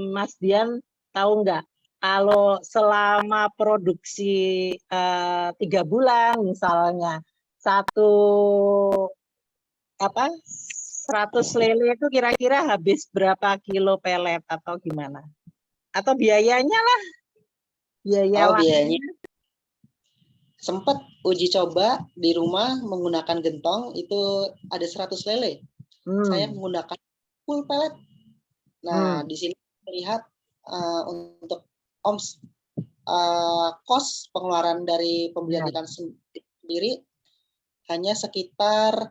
Mas Dian tahu nggak, kalau selama produksi 3 bulan misalnya, 100 lele itu kira-kira habis berapa kilo pelet atau gimana? Atau biayanya lah. Biayanya. Sempat uji coba di rumah menggunakan gentong, itu ada 100 lele. Saya menggunakan full pelet. Nah, di sini terlihat untuk kos pengeluaran dari pembelian ikan sendiri hanya sekitar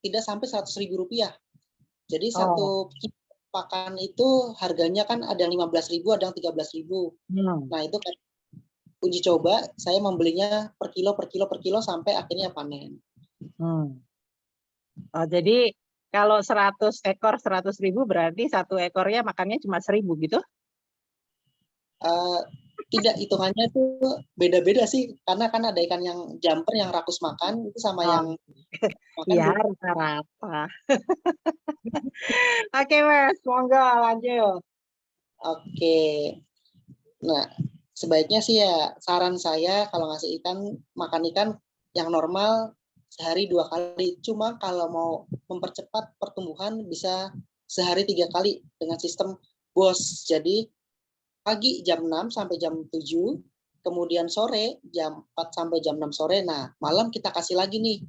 tidak sampai Rp100.000. Jadi satu pakan itu harganya kan ada yang 15.000, ada yang 13.000. Nah, itu kan uji coba, saya membelinya per kilo sampai akhirnya panen. Jadi kalau 100 ekor 100.000 berarti 1 ekornya makannya cuma 1.000 gitu? Tidak, hitungannya itu beda-beda sih, karena kan ada ikan yang jumper yang rakus makan itu sama yang makan. Ya, rata-rata. Oke, Mas, monggo lanjut. Oke. Nah, sebaiknya sih ya, saran saya kalau ngasih makan ikan yang normal sehari 2 kali. Cuma kalau mau mempercepat pertumbuhan bisa sehari 3 kali dengan sistem BOS. Jadi pagi jam 6 sampai jam 7, kemudian sore jam 4 sampai jam 6 sore. Nah, malam kita kasih lagi nih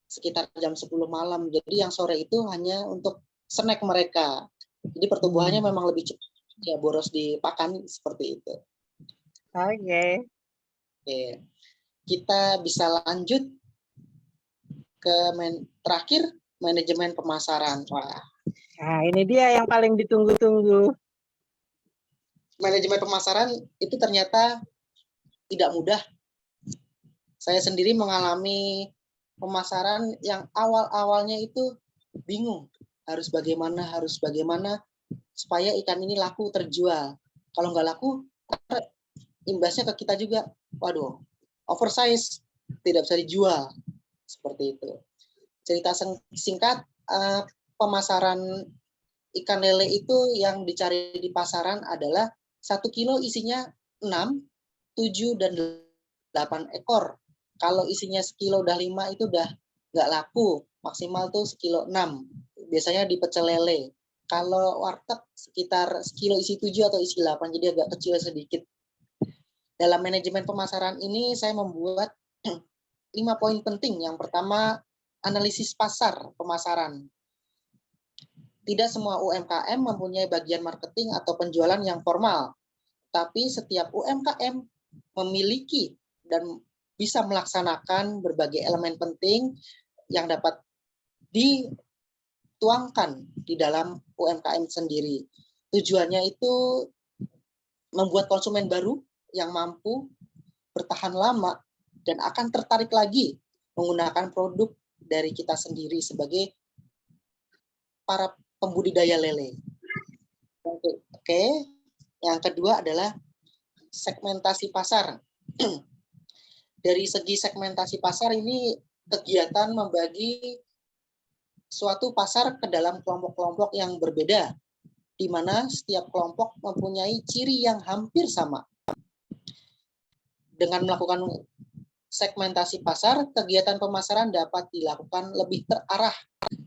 sekitar jam 10 malam. Jadi yang sore itu hanya untuk snack mereka. Jadi pertumbuhannya memang lebih cepat, ya boros dipakan seperti itu. Oke. Oke. Kita bisa lanjut ke terakhir, manajemen pemasaran. Wah, Nah, ini dia yang paling ditunggu-tunggu. manajemen pemasaran itu ternyata tidak mudah. Saya sendiri mengalami pemasaran yang awal-awalnya itu bingung. Harus bagaimana supaya ikan ini laku terjual. Kalau nggak laku, imbasnya ke kita juga. Waduh, oversize, tidak bisa dijual. Seperti itu. Cerita singkat, pemasaran ikan lele itu yang dicari di pasaran adalah 1 kilo isinya 6, 7, dan 8 ekor. Kalau isinya sekilo udah 5 itu udah nggak laku. Maksimal tuh sekilo 6. Biasanya di pecel lele. Kalau warteg sekitar sekilo isi 7 atau isi 8, jadi agak kecil sedikit. Dalam manajemen pemasaran ini saya membuat 5 poin penting. Yang pertama, analisis pasar pemasaran. Tidak semua UMKM mempunyai bagian marketing atau penjualan yang formal, tapi setiap UMKM memiliki dan bisa melaksanakan berbagai elemen penting yang dapat dituangkan di dalam UMKM sendiri. Tujuannya itu membuat konsumen baru yang mampu bertahan lama dan akan tertarik lagi menggunakan produk dari kita sendiri sebagai para pembudidaya lele. Oke, yang kedua adalah segmentasi pasar. Dari segi segmentasi pasar ini kegiatan membagi suatu pasar ke dalam kelompok-kelompok yang berbeda, di mana setiap kelompok mempunyai ciri yang hampir sama. Dengan melakukan segmentasi pasar, kegiatan pemasaran dapat dilakukan lebih terarah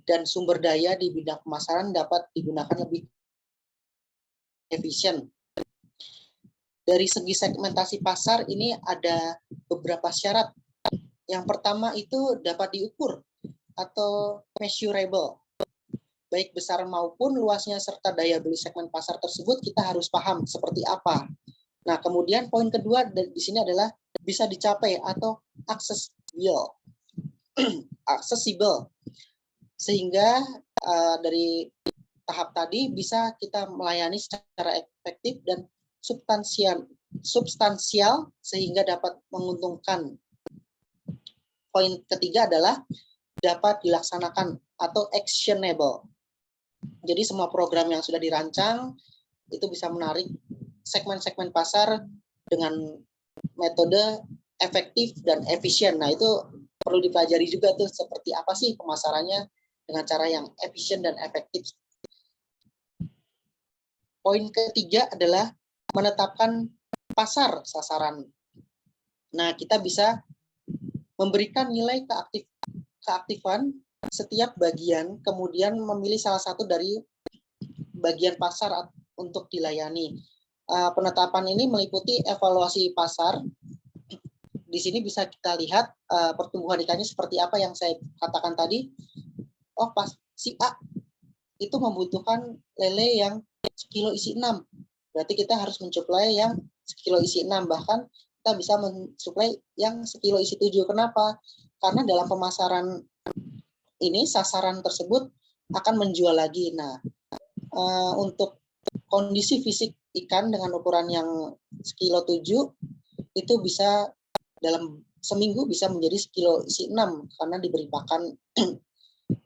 dan sumber daya di bidang pemasaran dapat digunakan lebih efisien. Dari segi segmentasi pasar ini ada beberapa syarat. Yang pertama itu dapat diukur atau measurable. Baik besar maupun luasnya serta daya beli segmen pasar tersebut kita harus paham seperti apa. Nah, kemudian poin kedua di sini adalah bisa dicapai atau accessible. Accessible. Sehingga dari tahap tadi bisa kita melayani secara efektif dan substansial sehingga dapat menguntungkan. Poin ketiga adalah dapat dilaksanakan atau actionable. Jadi semua program yang sudah dirancang itu bisa menarik segmen-segmen pasar dengan metode efektif dan efisien. Nah, itu perlu dipelajari juga tuh seperti apa sih pemasarannya dengan cara yang efisien dan efektif. Poin ketiga adalah menetapkan pasar sasaran. Nah, kita bisa memberikan nilai keaktifan setiap bagian, kemudian memilih salah satu dari bagian pasar untuk dilayani. Penetapan ini meliputi evaluasi pasar. Di sini bisa kita lihat pertumbuhan ikannya seperti apa yang saya katakan tadi. Oh, pas si A itu membutuhkan lele yang sekilo isi 6. Berarti kita harus mensuplai yang sekilo isi 6. Bahkan kita bisa mensuplai yang sekilo isi 7. Kenapa? Karena dalam pemasaran ini sasaran tersebut akan menjual lagi. Nah, untuk kondisi fisik ikan dengan ukuran yang sekilo 7 itu bisa dalam seminggu bisa menjadi sekilo isi 6 karena diberi pakan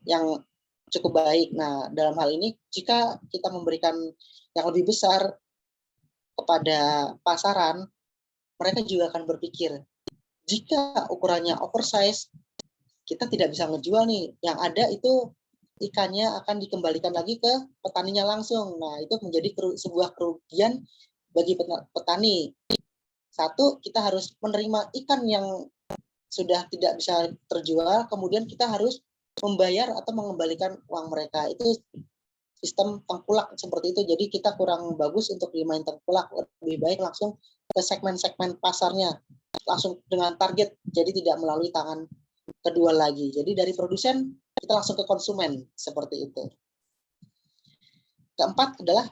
yang cukup baik. Nah, dalam hal ini jika kita memberikan yang lebih besar kepada pasaran, mereka juga akan berpikir, jika ukurannya oversize, kita tidak bisa ngejual nih. Yang ada itu ikannya akan dikembalikan lagi ke petaninya langsung. Nah, itu menjadi sebuah kerugian bagi petani. Satu, kita harus menerima ikan yang sudah tidak bisa terjual, kemudian kita harus membayar atau mengembalikan uang mereka. Itu sistem tengkulak seperti itu. Jadi kita kurang bagus untuk dimain tengkulak. Lebih baik langsung ke segmen-segmen pasarnya, langsung dengan target, jadi tidak melalui tangan kedua lagi. Jadi dari produsen kita langsung ke konsumen seperti itu. Keempat adalah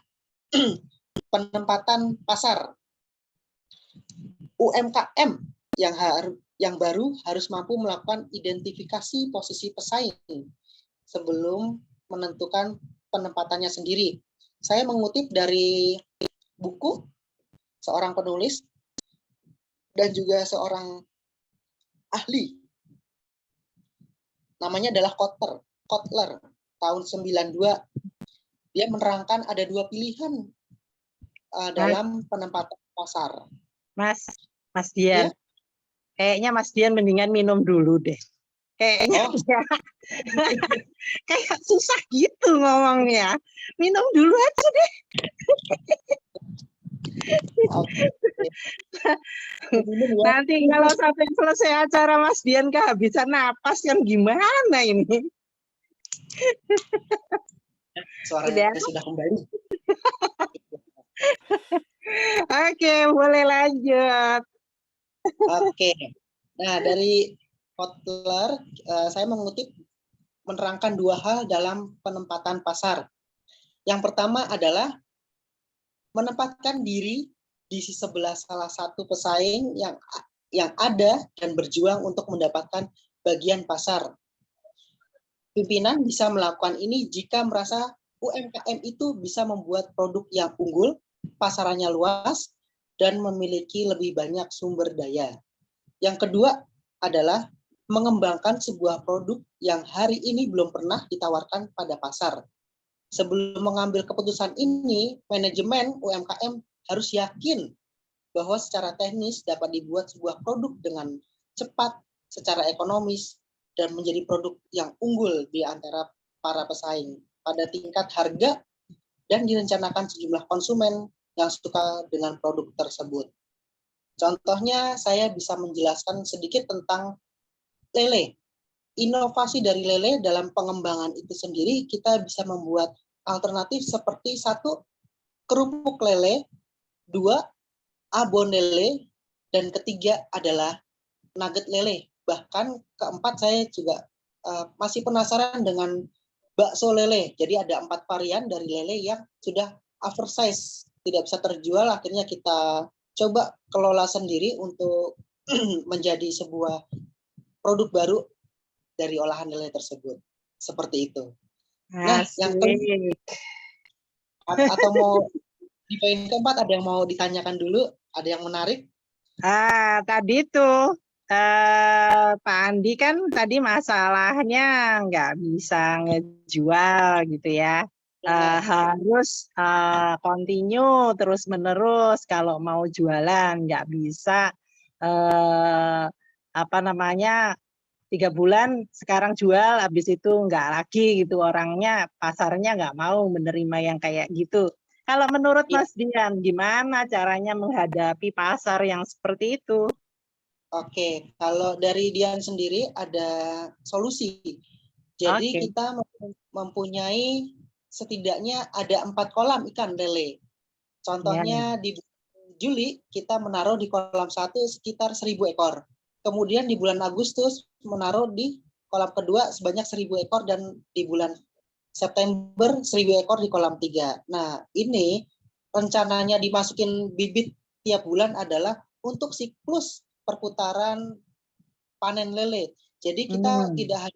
penempatan pasar. UMKM yang baru harus mampu melakukan identifikasi posisi pesaing sebelum menentukan penempatannya sendiri. Saya mengutip dari buku seorang penulis dan juga seorang ahli. Namanya adalah Kotler tahun 92. Dia menerangkan ada dua pilihan dalam penempatan pasar. Mas Dian, Ya? kayaknya Mas Dian mendingan minum dulu deh. Kayaknya kayak susah gitu ngomongnya. Minum dulu aja deh. Oke. Nanti kalau sampai selesai acara Mas Dian kehabisan napas kan gimana ini? Suaranya sudah kembali. Oke, boleh lanjut. Oke. Nah, dari Kotler, saya mengutip menerangkan dua hal dalam penempatan pasar. Yang pertama adalah menempatkan diri di sisi sebelah salah satu pesaing yang ada dan berjuang untuk mendapatkan bagian pasar. Pimpinan bisa melakukan ini jika merasa UMKM itu bisa membuat produk yang unggul, pasarannya luas, dan memiliki lebih banyak sumber daya. Yang kedua adalah mengembangkan sebuah produk yang hari ini belum pernah ditawarkan pada pasar. Sebelum mengambil keputusan ini, manajemen UMKM harus yakin bahwa secara teknis dapat dibuat sebuah produk dengan cepat, secara ekonomis, dan menjadi produk yang unggul di antara para pesaing pada tingkat harga dan direncanakan sejumlah konsumen yang suka dengan produk tersebut. Contohnya, saya bisa menjelaskan sedikit tentang lele. Inovasi dari lele dalam pengembangan itu sendiri, kita bisa membuat alternatif seperti 1, kerupuk lele, 2, abon lele, dan ketiga adalah nugget lele. Bahkan keempat saya juga masih penasaran dengan bakso lele. Jadi ada 4 varian dari lele yang sudah oversize, tidak bisa terjual. Akhirnya kita coba kelola sendiri untuk menjadi sebuah produk baru dari olahan lele tersebut. Seperti itu. Nah, yang atau mau di poin keempat ada yang mau ditanyakan dulu? Ada yang menarik? Tadi tuh Pak Andi kan tadi masalahnya nggak bisa ngejual gitu ya. Harus continue terus menerus kalau mau jualan, nggak bisa 3 bulan sekarang jual, habis itu nggak lagi gitu, orangnya pasarnya nggak mau menerima yang kayak gitu. Kalau menurut Mas Dian, gimana caranya menghadapi pasar yang seperti itu? Oke, kalau dari Dian sendiri ada solusi. Jadi kita mempunyai setidaknya ada 4 kolam ikan lele. Contohnya di Juli kita menaruh di kolam 1 sekitar 1.000 ekor. Kemudian di bulan Agustus menaruh di kolam kedua sebanyak 1.000 ekor dan di bulan September 1.000 ekor di kolam 3. Nah, ini rencananya dimasukin bibit tiap bulan adalah untuk siklus perputaran panen lele. Jadi kita tidak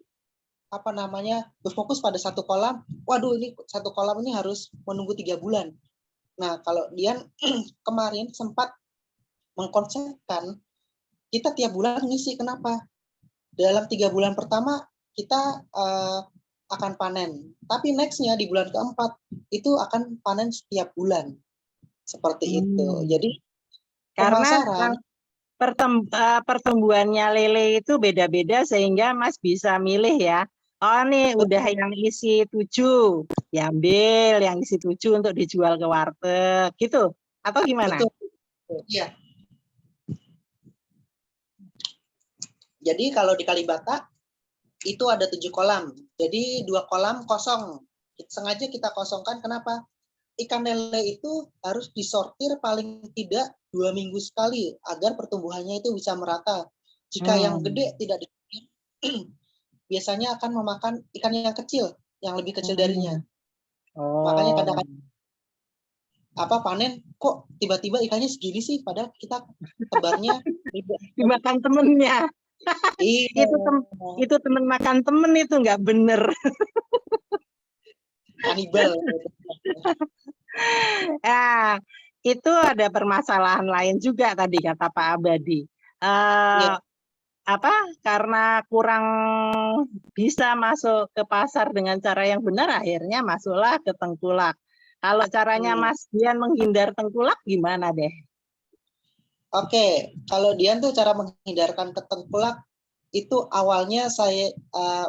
berfokus pada satu kolam. Waduh, ini satu kolam ini harus menunggu 3 bulan. Nah, kalau Dian kemarin sempat mengkonsepkan kita tiap bulan ngisi. Kenapa? Dalam 3 bulan pertama kita akan panen, tapi nextnya di bulan keempat itu akan panen setiap bulan. Seperti itu. Jadi karena pertumbuhannya lele itu beda-beda sehingga Mas bisa milih ya. Oh nih udah yang isi 7 diambil, yang isi 7 untuk dijual ke warteg gitu atau gimana? Betul. Iya. Jadi kalau di Kalibata itu ada 7 kolam. Jadi 2 kolam kosong. Sengaja kita kosongkan. Kenapa? Ikan lele itu harus disortir paling tidak 2 minggu sekali agar pertumbuhannya itu bisa merata. Jika yang gede tidak disortir, biasanya akan memakan ikan yang kecil, yang lebih kecil darinya. Oh. Makanya kadang-kadang panen kok tiba-tiba ikannya segini sih, padahal kita tebarnya Dimakan temennya. iya. Itu temen makan temen, itu nggak bener. Kanibal. Ya, itu ada permasalahan lain juga tadi kata Pak Abadi. Iya. Karena kurang bisa masuk ke pasar dengan cara yang benar, akhirnya masuklah ke tengkulak. Kalau caranya Mas Dian menghindar tengkulak gimana deh? Oke, kalau Dian tuh cara menghindarkan ke tengkulak itu awalnya saya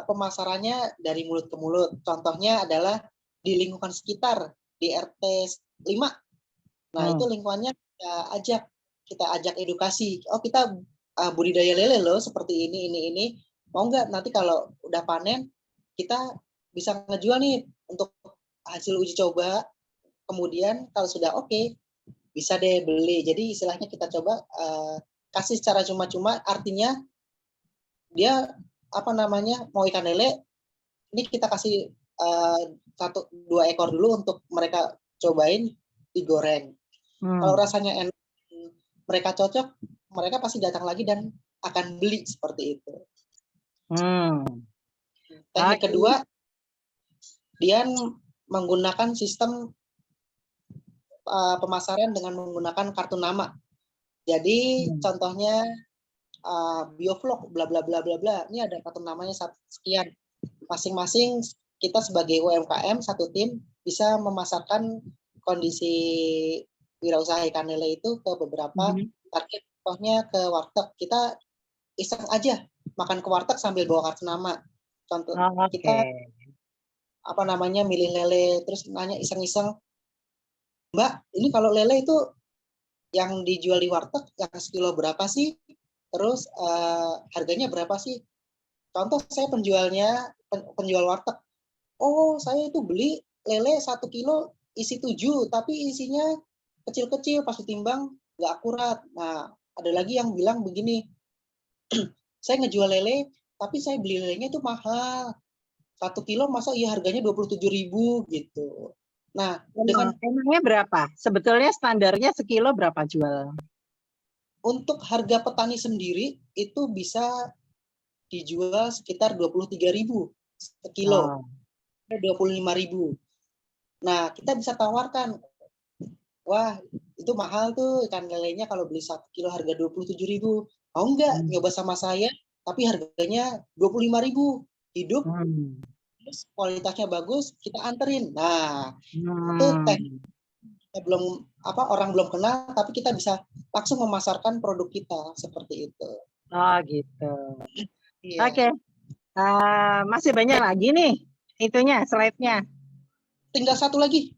pemasarannya dari mulut ke mulut. Contohnya adalah di lingkungan sekitar, di RT 5. Nah, itu lingkungannya kita ajak edukasi. Oh, kita budidaya lele loh seperti ini. Mau nggak nanti kalau udah panen kita bisa ngejual nih untuk hasil uji coba. Kemudian kalau sudah oke, bisa deh beli. Jadi istilahnya kita coba kasih secara cuma-cuma, artinya dia mau ikan lele, ini kita kasih 1-2 ekor dulu untuk mereka cobain digoreng. Kalau rasanya enak, mereka cocok, mereka pasti datang lagi dan akan beli seperti itu. Teknik kedua, dia menggunakan sistem pemasaran dengan menggunakan kartu nama. Jadi contohnya biovlog bla bla bla bla bla. Ini ada kartu namanya sekian. Masing-masing kita sebagai UMKM satu tim bisa memasarkan kondisi wirausaha ikan lele itu ke beberapa target. Contohnya ke warteg, kita iseng aja makan ke warteg sambil bawa kartu nama. Contoh kita milih lele, terus nanya iseng-iseng, Mbak, ini kalau lele itu yang dijual di warteg yang sekilo berapa sih? Terus harganya berapa sih? Contoh saya penjual warteg. Oh, saya itu beli lele 1 kilo isi 7, tapi isinya kecil-kecil, pas ditimbang nggak akurat. Nah, ada lagi yang bilang begini, saya ngejual lele, tapi saya beli lelenya itu mahal. 1 kilo masa iya harganya 27.000 gitu. Nah, emangnya berapa? Sebetulnya standarnya sekilo berapa jual? Untuk harga petani sendiri itu bisa dijual sekitar 23.000 sekilo. 25.000. Nah, kita bisa tawarkan, wah itu mahal tuh ikan lelenya kalau beli 1 kilo harga 27.000. Mau nggak nyoba sama saya, tapi harganya 25.000. Hidup, terus kualitasnya bagus, kita anterin. Nah, itu orang belum kenal, tapi kita bisa langsung memasarkan produk kita seperti itu. Oh gitu. Iya. Oke. Masih banyak lagi nih itunya, slide-nya. Tinggal satu lagi.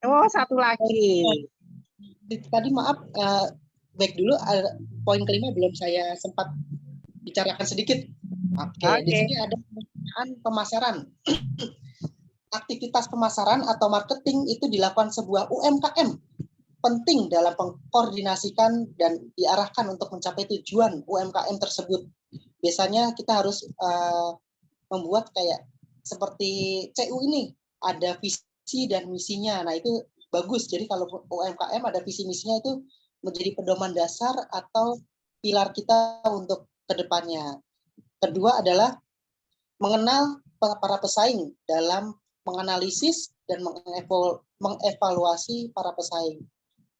Oh, satu lagi. Tadi maaf, baik dulu, poin kelima belum saya sempat bicarakan sedikit. Oke. Di sini ada pemasaran. Aktivitas pemasaran atau marketing itu dilakukan sebuah UMKM, penting dalam mengkoordinasikan dan diarahkan untuk mencapai tujuan UMKM tersebut. Biasanya kita harus membuat kayak seperti CU ini, ada visi dan misinya. Nah, itu bagus. Jadi kalau UMKM ada visi misinya, itu menjadi pedoman dasar atau pilar kita untuk kedepannya. Kedua adalah mengenal para pesaing dalam menganalisis dan mengevaluasi para pesaing.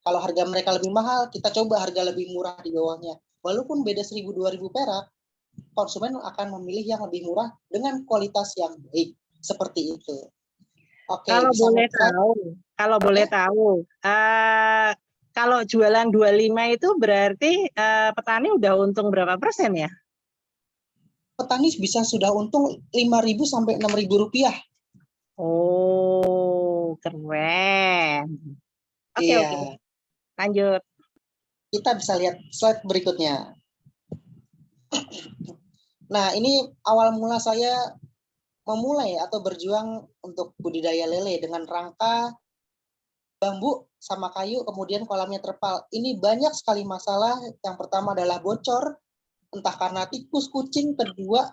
Kalau harga mereka lebih mahal, kita coba harga lebih murah di bawahnya. Walaupun beda 1.000-2.000 perak, konsumen akan memilih yang lebih murah dengan kualitas yang baik. Seperti itu. Oke, kalau boleh tahu, kalau jualan 25 itu berarti petani udah untung berapa persen ya? Petani bisa sudah untung 5.000 sampai 6.000 rupiah. Oh, keren. Oke. Lanjut. Kita bisa lihat slide berikutnya. Nah, ini awal mula saya memulai atau berjuang untuk budidaya lele dengan rangka bambu sama kayu, kemudian kolamnya terpal. Ini banyak sekali masalah. Yang pertama adalah bocor, entah karena tikus, kucing. Kedua,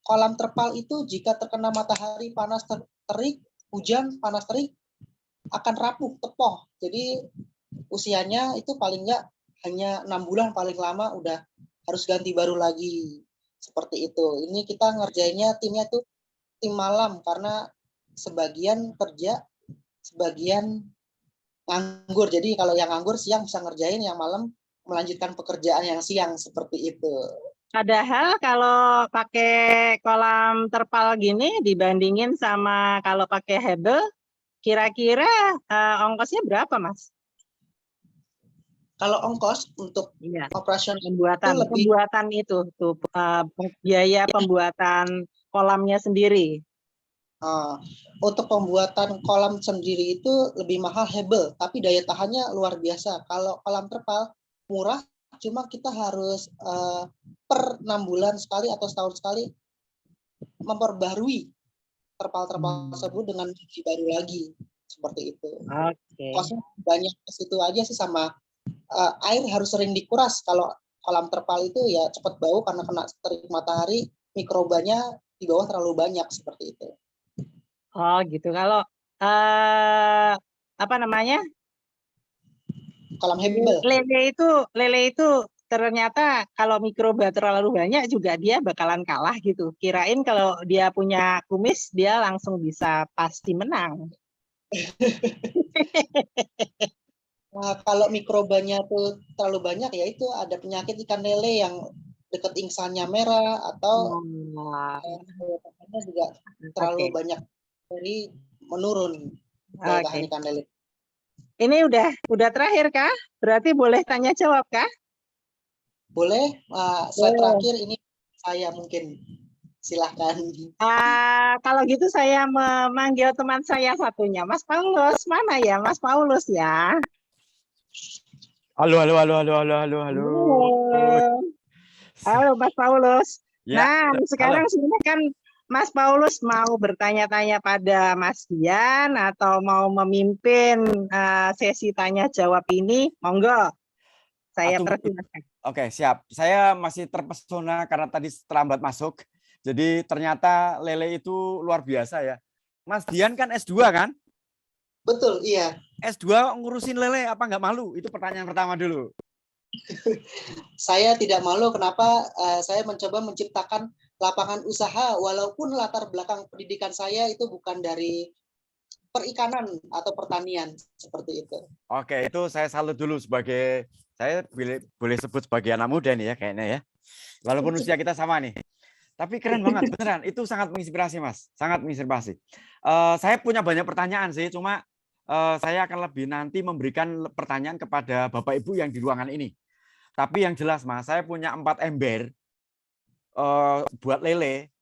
kolam terpal itu jika terkena matahari panas terik, hujan panas terik akan rapuh, tepoh. Jadi usianya itu paling nggak hanya 6 bulan paling lama udah harus ganti baru lagi. Seperti itu. Ini kita ngerjainnya timnya tuh tim malam karena sebagian kerja, sebagian nganggur. Jadi kalau yang nganggur siang bisa ngerjain, yang malam melanjutkan pekerjaan yang siang, seperti itu. Padahal kalau pakai kolam terpal gini dibandingin sama kalau pakai hebel, kira-kira ongkosnya berapa, Mas? Kalau ongkos untuk operasional pembuatan itu tuh biaya pembuatan kolamnya sendiri. Untuk pembuatan kolam sendiri itu lebih mahal hebel, tapi daya tahannya luar biasa. Kalau kolam terpal murah, cuma kita harus per 6 bulan sekali atau setahun sekali memperbarui terpal-terpal tersebut dengan biji baru lagi, seperti itu. Kosnya banyak ke situ aja sih, sama air harus sering dikuras. Kalau kolam terpal itu ya cepat bau karena kena terik matahari, mikrobanya di bawah terlalu banyak, seperti itu. Oh gitu. Kalau apa namanya? Kolam hebel. Lele itu ternyata kalau mikroba terlalu banyak juga dia bakalan kalah gitu. Kirain kalau dia punya kumis dia langsung bisa pasti menang. Nah, kalau mikrobanya tuh terlalu banyak, ya itu ada penyakit ikan lele yang dekat ingsannya merah atau juga terlalu banyak, jadi menurun daya tahan ikan lele. Ini udah terakhir kah? Berarti boleh tanya jawab kah? Boleh. Slide terakhir ini saya mungkin. Silahkan. Kalau gitu saya memanggil teman saya satunya, Mas Paulus. Mana ya Mas Paulus ya? Halo. Halo Mas Paulus. Ya, nah, sekarang sebenarnya kan Mas Paulus mau bertanya-tanya pada Mas Dian atau mau memimpin sesi tanya jawab ini, monggo. Saya persilakan. Oke, siap. Saya masih terpesona karena tadi terlambat masuk. Jadi ternyata lele itu luar biasa ya. Mas Dian kan S2 kan? Betul, iya. S2 ngurusin lele apa nggak malu? Itu pertanyaan pertama dulu. Saya tidak malu. Kenapa? Saya mencoba menciptakan lapangan usaha walaupun latar belakang pendidikan saya itu bukan dari perikanan atau pertanian, seperti itu. Oke, itu saya salut dulu sebagai, saya boleh sebut sebagai anak muda nih ya kayaknya ya. Walaupun usia kita sama nih. Tapi keren banget, beneran. Itu sangat menginspirasi, Mas. Sangat menginspirasi. Saya punya banyak pertanyaan sih, cuma saya akan lebih nanti memberikan pertanyaan kepada Bapak Ibu yang di ruangan ini. Tapi yang jelas, Mas, saya punya 4 ember buat lele.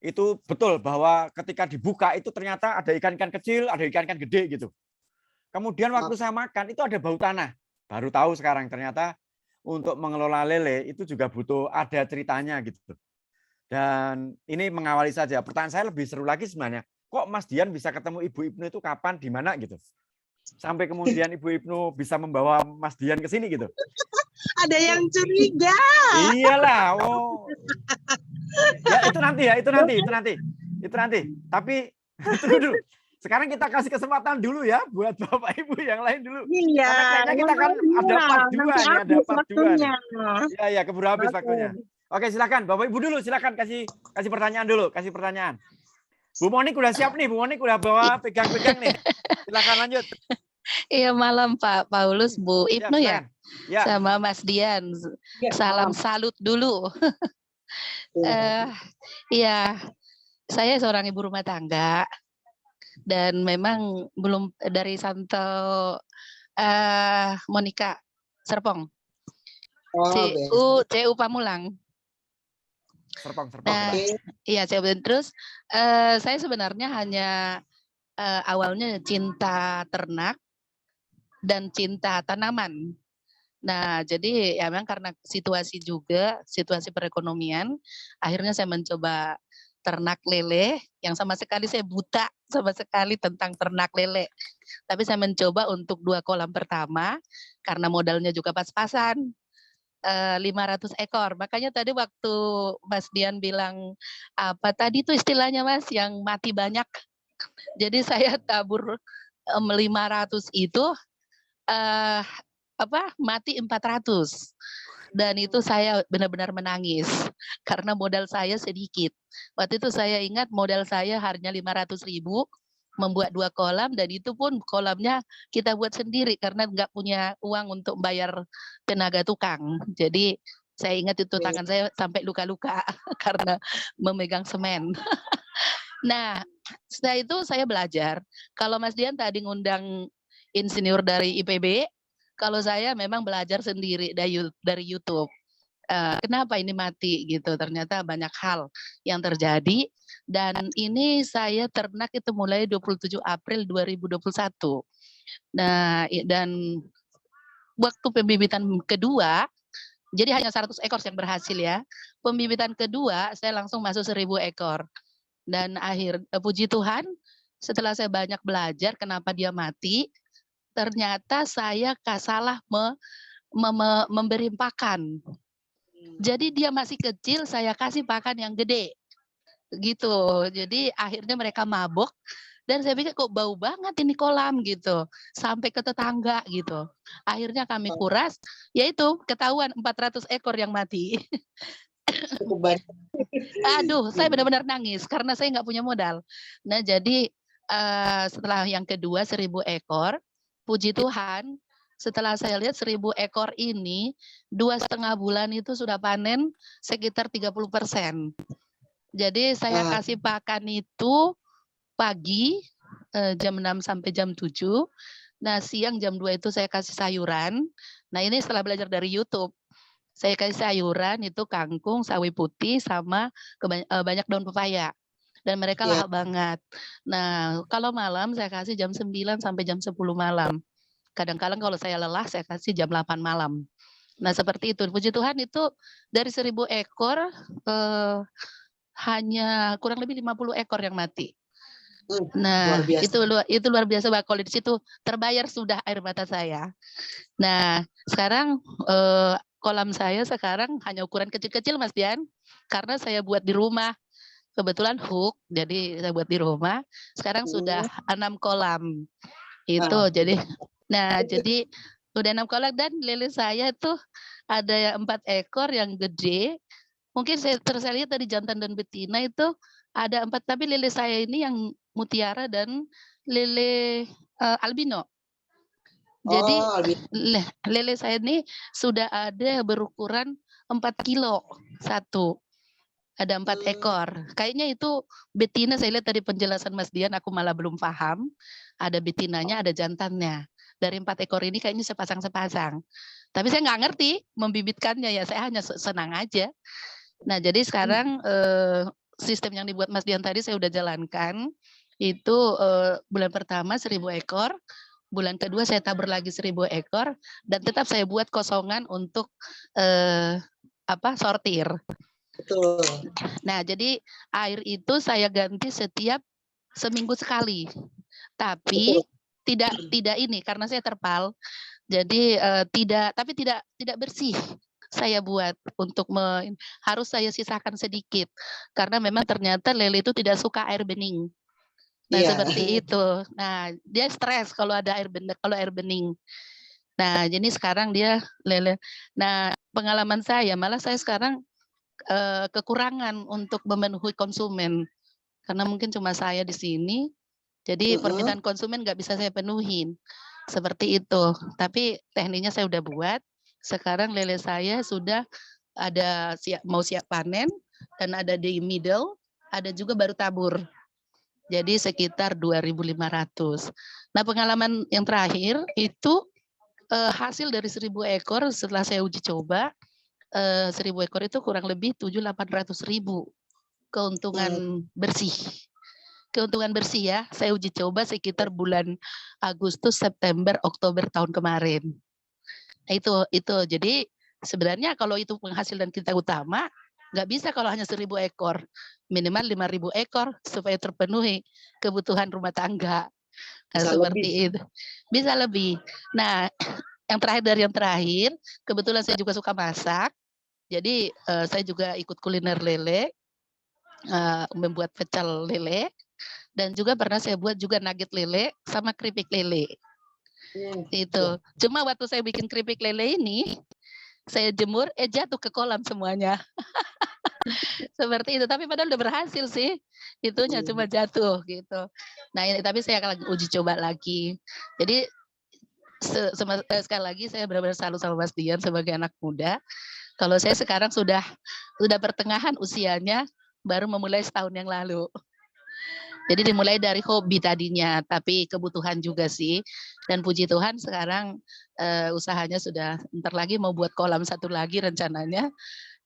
Itu betul bahwa ketika dibuka itu ternyata ada ikan-ikan kecil, ada ikan-ikan gede gitu. Kemudian waktu saya makan itu ada bau tanah. Baru tahu sekarang ternyata untuk mengelola lele itu juga butuh ada ceritanya gitu. Dan ini mengawali saja. Pertanyaan saya lebih seru lagi sebenarnya. Kok Mas Dian bisa ketemu Ibu Ibnu itu kapan, di mana gitu? Sampai kemudian Ibu Ibnu bisa membawa Mas Dian ke sini gitu. Ada yang curiga. Iyalah. Oh. Ya itu nanti. Tapi tunggu dulu. Sekarang kita kasih kesempatan dulu ya buat Bapak Ibu yang lain dulu. Iya. Karena kayaknya kita kan ada part 2 nih, ada part 2. Ya, keburu habis waktunya. Oke, silakan Bapak Ibu dulu, silakan kasih pertanyaan dulu, kasih pertanyaan. Bu Monik udah siap nih, Bu Monik udah bawa pegang-pegang nih. Silakan lanjut. Iya, malam Pak Paulus, Bu Ibnu ya? Sama Mas Dian. Salam salut dulu. Iya, saya seorang ibu rumah tangga dan memang belum dari Santo Monica Serpong. CU Pamulang. Serpong. Iya, terus saya sebenarnya hanya awalnya cinta ternak dan cinta tanaman. Nah, jadi ya memang karena situasi perekonomian, akhirnya saya mencoba ternak lele yang sama sekali saya buta sama sekali tentang ternak lele. Tapi saya mencoba untuk 2 kolam pertama karena modalnya juga pas-pasan. 500 ekor. Makanya tadi waktu Mas Dian bilang apa tadi itu istilahnya Mas yang mati banyak. Jadi saya tabur 500 itu mati 400. Dan itu saya benar-benar menangis karena modal saya sedikit. Waktu itu saya ingat modal saya hanya 500.000 membuat 2 kolam, dan itu pun kolamnya kita buat sendiri karena nggak punya uang untuk bayar tenaga tukang. Jadi saya ingat itu tangan saya sampai luka-luka karena memegang semen. Nah, setelah itu saya belajar. Kalau Mas Dian tadi ngundang insinyur dari IPB, kalau saya memang belajar sendiri dari YouTube. Kenapa ini mati gitu? Ternyata banyak hal yang terjadi, dan ini saya ternak itu mulai 27 April 2021. Nah, dan waktu pembibitan kedua, jadi hanya 100 ekor yang berhasil ya. Pembibitan kedua saya langsung masuk 1000 ekor. Dan puji Tuhan, setelah saya banyak belajar kenapa dia mati, ternyata saya salah memberi pakan. Jadi dia masih kecil, saya kasih pakan yang gede. Gitu. Jadi akhirnya mereka mabok, dan saya pikir kok bau banget ini kolam gitu. Sampai ke tetangga gitu. Akhirnya kami kuras, yaitu ketahuan 400 ekor yang mati. Aduh, saya benar-benar nangis karena saya nggak punya modal. Nah, jadi setelah yang kedua 1000 ekor, puji Tuhan, setelah saya lihat 1000 ekor ini 2,5 bulan itu sudah panen sekitar 30%. Jadi saya kasih pakan itu pagi jam 6 sampai jam 7. Nah, siang jam 2 itu saya kasih sayuran. Nah, ini setelah belajar dari YouTube. Saya kasih sayuran itu kangkung, sawi putih, sama banyak daun pepaya. Dan mereka lahap banget. Nah, kalau malam saya kasih jam 9 sampai jam 10 malam. Kadang-kadang kalau saya lelah, saya kasih jam 8 malam. Nah, seperti itu. Puji Tuhan itu dari 1000 ekor, hanya kurang lebih 50 ekor yang mati. Nah, itu luar biasa Mbak. Kalau di situ terbayar sudah air mata saya. Nah, sekarang kolam saya sekarang hanya ukuran kecil-kecil Mas Dian, karena saya buat di rumah. Kebetulan hook, jadi saya buat di rumah. Sekarang sudah 6 kolam. Itu jadi udah 6 kolam, dan lele saya tuh ada 4 ekor yang gede. Mungkin saya lihat dari jantan dan betina itu ada 4, tapi lele saya ini yang mutiara dan lele albino. Jadi lele saya ini sudah ada berukuran 4 kilo satu. Ada 4 ekor. Kayaknya itu betina, saya lihat dari penjelasan Mas Dian, aku malah belum paham. Ada betinanya, ada jantannya. Dari 4 ekor ini kayaknya sepasang-sepasang. Tapi saya nggak ngerti membibitkannya ya, saya hanya senang aja. Nah, jadi sekarang sistem yang dibuat Mas Dian tadi saya udah jalankan. Itu bulan pertama 1000 ekor, bulan kedua saya tabur lagi 1000 ekor, dan tetap saya buat kosongan untuk sortir. Betul. Nah, jadi air itu saya ganti setiap seminggu sekali. Tapi tidak ini karena saya terpal. Jadi tidak bersih. Saya buat untuk harus saya sisakan sedikit karena memang ternyata lele itu tidak suka air bening. Nah, seperti itu. Nah, dia stres kalau ada air bening. Nah, jadi sekarang dia lele. Nah, pengalaman saya malah saya sekarang kekurangan untuk memenuhi konsumen karena mungkin cuma saya di sini, jadi permintaan konsumen nggak bisa saya penuhin seperti itu. Tapi tekniknya saya udah buat. Sekarang lele saya sudah ada mau siap panen, dan ada di middle, ada juga baru tabur. Jadi sekitar 2.500. Nah, pengalaman yang terakhir itu hasil dari 1000 ekor setelah saya uji coba. 1000 ekor itu kurang lebih 700.000-800.000 keuntungan bersih. Keuntungan bersih ya, saya uji coba sekitar bulan Agustus, September, Oktober tahun kemarin. Nah, itu jadi sebenarnya kalau itu penghasilan kita utama, nggak bisa kalau hanya 1000 ekor, minimal 5.000 ekor supaya terpenuhi kebutuhan rumah tangga. Nah, seperti itu. Bisa lebih. Nah, yang terakhir dari yang terakhir, kebetulan saya juga suka masak. Jadi saya juga ikut kuliner lele, membuat pecel lele, dan juga pernah saya buat juga nugget lele sama keripik lele. Itu. Cuma waktu saya bikin keripik lele ini, saya jemur, jatuh ke kolam semuanya. Seperti itu. Tapi padahal udah berhasil sih. Itunya cuma jatuh gitu. Nah ini tapi saya akan uji coba lagi. Jadi sekali lagi saya benar-benar salut sama Mas Dian sebagai anak muda. Kalau saya sekarang sudah pertengahan usianya, baru memulai setahun yang lalu. Jadi dimulai dari hobi tadinya, tapi kebutuhan juga sih. Dan puji Tuhan sekarang usahanya sudah ntar lagi mau buat kolam satu lagi rencananya.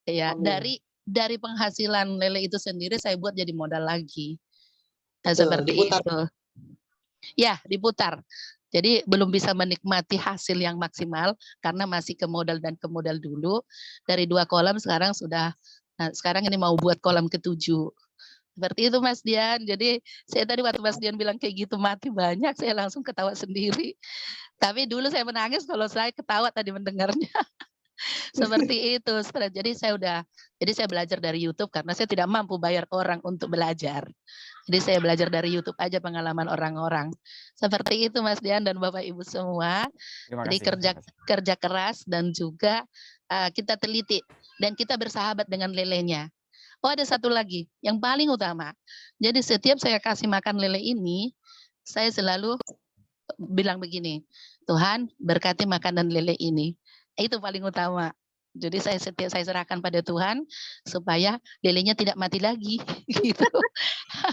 Ya, dari penghasilan lele itu sendiri saya buat jadi modal lagi. Nah, seperti diputar. Itu. Ya, diputar. Jadi belum bisa menikmati hasil yang maksimal karena masih ke modal dulu. Dari 2 kolam sekarang sudah, nah sekarang ini mau buat kolam ke-7. Seperti itu Mas Dian. Jadi saya tadi waktu Mas Dian bilang kayak gitu mati banyak, saya langsung ketawa sendiri. Tapi dulu saya menangis kalau saya ketawa tadi mendengarnya. Seperti itu. Jadi saya belajar dari YouTube karena saya tidak mampu bayar orang untuk belajar. Jadi saya belajar dari YouTube aja pengalaman orang-orang. Seperti itu Mas Dian dan Bapak Ibu semua. Jadi kerja keras dan juga kita teliti dan kita bersahabat dengan lelenya. Oh ada satu lagi yang paling utama. Jadi setiap saya kasih makan lele ini, saya selalu bilang begini, Tuhan berkati makanan lele ini. Itu paling utama. Jadi saya serahkan pada Tuhan supaya lelenya tidak mati lagi. Gitu.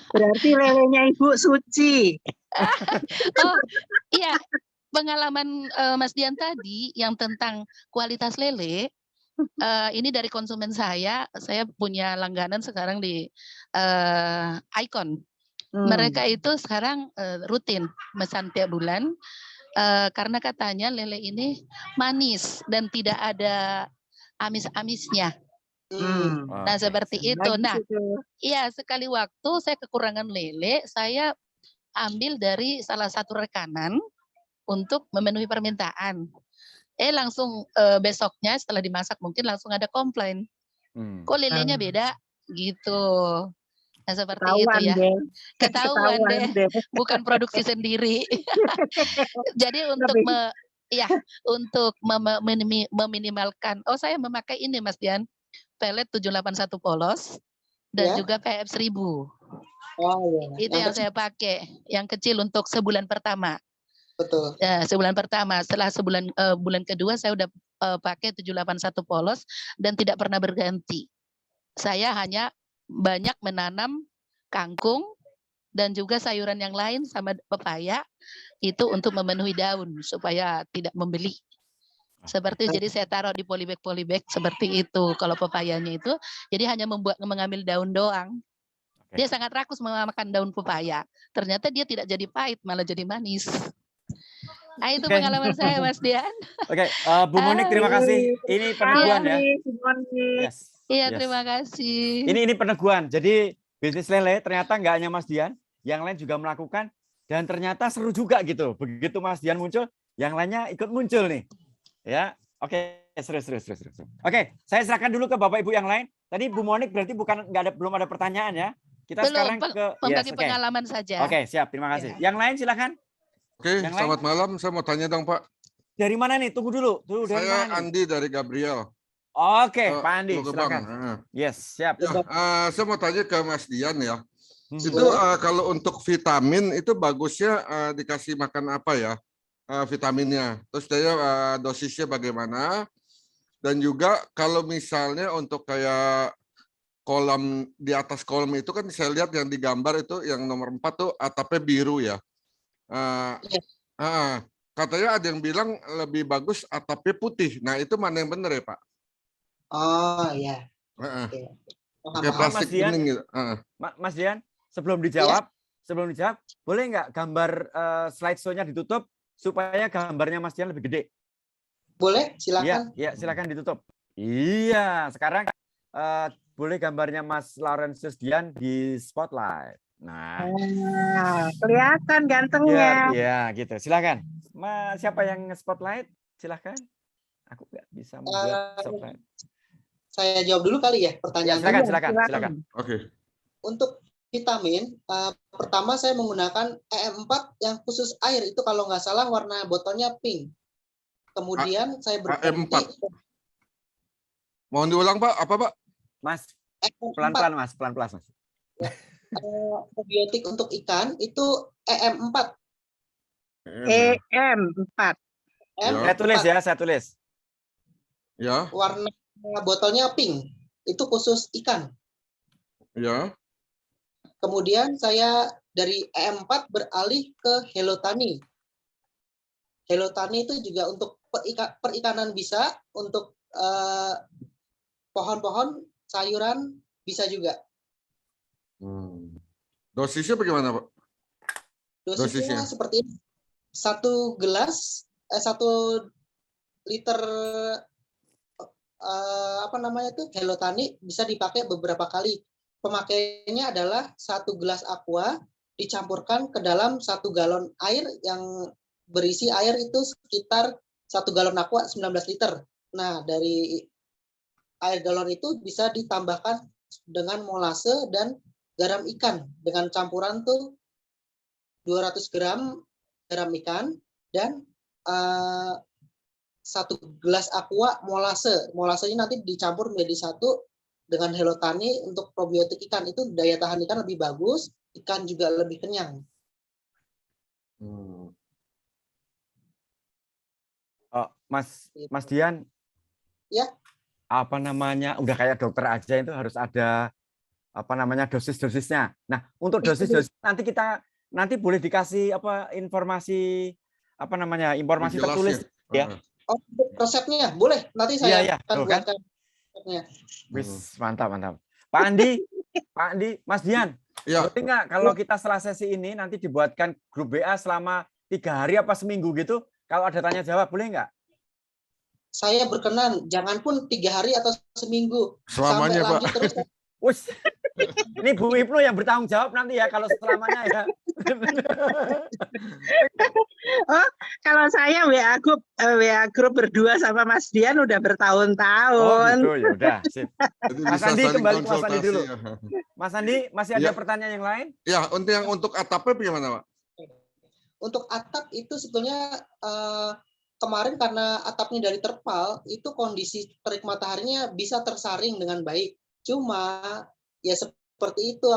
Berarti lelenya Ibu suci. Oh iya, pengalaman Mas Dian tadi yang tentang kualitas lele, ini dari konsumen saya punya langganan sekarang di Icon. Mereka itu sekarang rutin mesan tiap bulan. Karena katanya lele ini manis dan tidak ada amis-amisnya. Nah seperti itu. Nah, iya sekali waktu saya kekurangan lele, saya ambil dari salah satu rekanan untuk memenuhi permintaan. Langsung besoknya setelah dimasak mungkin langsung ada komplain. Kok lelenya beda? Gitu. Nah, seperti itu ya. Ketahuan deh. Bukan produksi sendiri. Jadi untuk meminimalkan. Oh, saya memakai ini Mas Dian. Pelet 781 polos dan juga PF 1000. Oh, iya. Itu yang saya pakai. Yang kecil untuk sebulan pertama. Betul. Ya, sebulan pertama. Setelah bulan kedua saya udah pakai 781 polos dan tidak pernah berganti. Saya hanya banyak menanam kangkung dan juga sayuran yang lain sama pepaya itu untuk memenuhi daun supaya tidak membeli. Seperti itu, jadi saya taruh di polybag seperti itu. Kalau pepayanya itu jadi hanya mengambil daun doang. Dia sangat rakus memakan daun pepaya. Ternyata dia tidak jadi pahit, malah jadi manis. Nah, itu pengalaman saya Mas Dian. Oke, Bu Monik terima kasih. Ini peneguhan ya. Iya, terima kasih. Ini peneguhan. Jadi bisnis lele ternyata nggak hanya Mas Dian, yang lain juga melakukan dan ternyata seru juga gitu. Begitu Mas Dian muncul, yang lainnya ikut muncul nih. Ya, oke, seru. Oke, saya serahkan dulu ke Bapak Ibu yang lain. Tadi Bu Monik berarti belum ada pertanyaan ya. Kita sekarang ke membagi pengalaman saja. Oke, siap. Terima kasih. Yang lain silakan. Oke, selamat malam. Saya mau tanya dong, Pak. Dari mana nih? Tunggu dulu. Dari saya Andi dari Gabriel. Oke, Pak Andi, silakan. Yes, siap. Ya, saya mau tanya ke Mas Dian ya. Itu kalau untuk vitamin itu bagusnya dikasih makan apa ya vitaminnya? Terus saya dosisnya bagaimana? Dan juga kalau misalnya untuk kayak kolam di atas kolam itu kan saya lihat yang digambar itu yang nomor 4 tuh atapnya biru ya. Katanya ada yang bilang lebih bagus atapnya putih. Nah itu mana yang benar ya Pak? Oh iya. Kayak plastik bening gitu. Mas Dian, sebelum dijawab, boleh nggak gambar slideshow-nya ditutup supaya gambarnya Mas Dian lebih gede? Boleh, silakan. Iya, silakan ditutup. Iya, sekarang boleh gambarnya Mas Laurentius Dian di spotlight. Nah, kelihatan gantengnya. Iya, gitu. Silakan. Siapa yang spotlight? Silahkan. Aku nggak bisa membuat slide. Saya jawab dulu kali ya pertanyaan. Ya, silakan. Oke. Untuk vitamin, pertama saya menggunakan EM4 yang khusus air, itu kalau nggak salah warna botolnya pink. Kemudian saya EM4. Mohon diulang Pak, apa Pak? Mas, pelan-pelan Mas, pelan-pelan Mas. Probiotik untuk ikan itu EM4. EM4. Saya tulis. Ya. Warna botolnya pink, itu khusus ikan. Ya. Kemudian saya dari EM4 beralih ke Helotani. Helotani itu juga untuk perikanan bisa, untuk pohon-pohon, sayuran bisa juga. Dosisnya bagaimana Pak? Dosisnya seperti ini. 1 gelas, 1 liter Helotani bisa dipakai beberapa kali. Pemakaiannya adalah 1 gelas aqua dicampurkan ke dalam 1 galon air yang berisi air itu sekitar 1 galon aqua 19 liter. Nah, dari air galon itu bisa ditambahkan dengan molase dan garam ikan dengan campuran tuh 200 gram garam ikan dan 1 gelas aqua molase. Molasenya nanti dicampur menjadi 1 dengan Helotani untuk probiotik ikan. Itu daya tahan ikan lebih bagus, ikan juga lebih kenyang. Mas Dian. Ya. Apa namanya? Udah kayak dokter aja itu harus ada dosis-dosisnya. Nah, untuk dosis-dosis nanti boleh dikasih informasi tertulis ya. Oh, resepnya boleh. Nanti saya akan buatkan resepnya. Wis, mantap. Pak Andi, Mas Dian. Ya. Boleh nggak kalau kita setelah sesi ini nanti dibuatkan grup WA selama 3 hari apa seminggu gitu? Kalau ada tanya jawab boleh nggak? Saya berkenan, jangan pun 3 hari atau seminggu. Selamanya sampai lanjut Pak. Terus. Wis. Ini Bu Ibnu yang bertanggung jawab nanti ya kalau selamanya ya. Oh, kalau saya WA grup berdua sama Mas Dian udah bertahun-tahun. Oh gitu, ya udah. Sip. Mas Andi kembali ke Mas Andi dulu. Ya. Mas Andi masih ada pertanyaan yang lain? Ya, untuk atapnya bagaimana Pak? Untuk atap itu sebetulnya kemarin karena atapnya dari terpal, itu kondisi terik mataharinya bisa tersaring dengan baik. Cuma ya seperti itu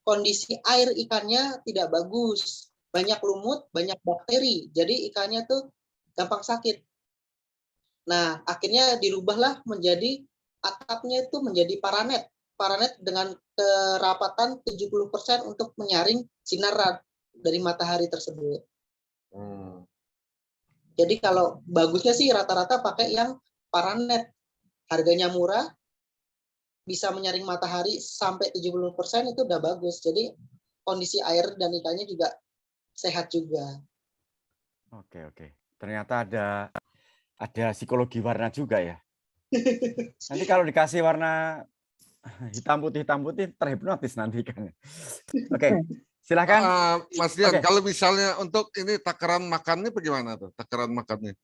kondisi air ikannya tidak bagus, banyak lumut, banyak bakteri, jadi ikannya tuh gampang sakit. Nah, akhirnya dirubahlah menjadi atapnya itu menjadi paranet dengan kerapatan 70% untuk menyaring sinar dari matahari tersebut. Jadi kalau bagusnya sih rata-rata pakai yang paranet, harganya murah, bisa menyaring matahari sampai 70% itu udah bagus. Jadi kondisi air dan ikannya juga sehat juga. Oke. Ternyata ada psikologi warna juga ya. Nanti kalau dikasih warna hitam putih terhipnotis nanti kan. Oke. Silakan. Mas Dian, kalau misalnya untuk ini takaran makannya bagaimana tuh? Takaran makannya?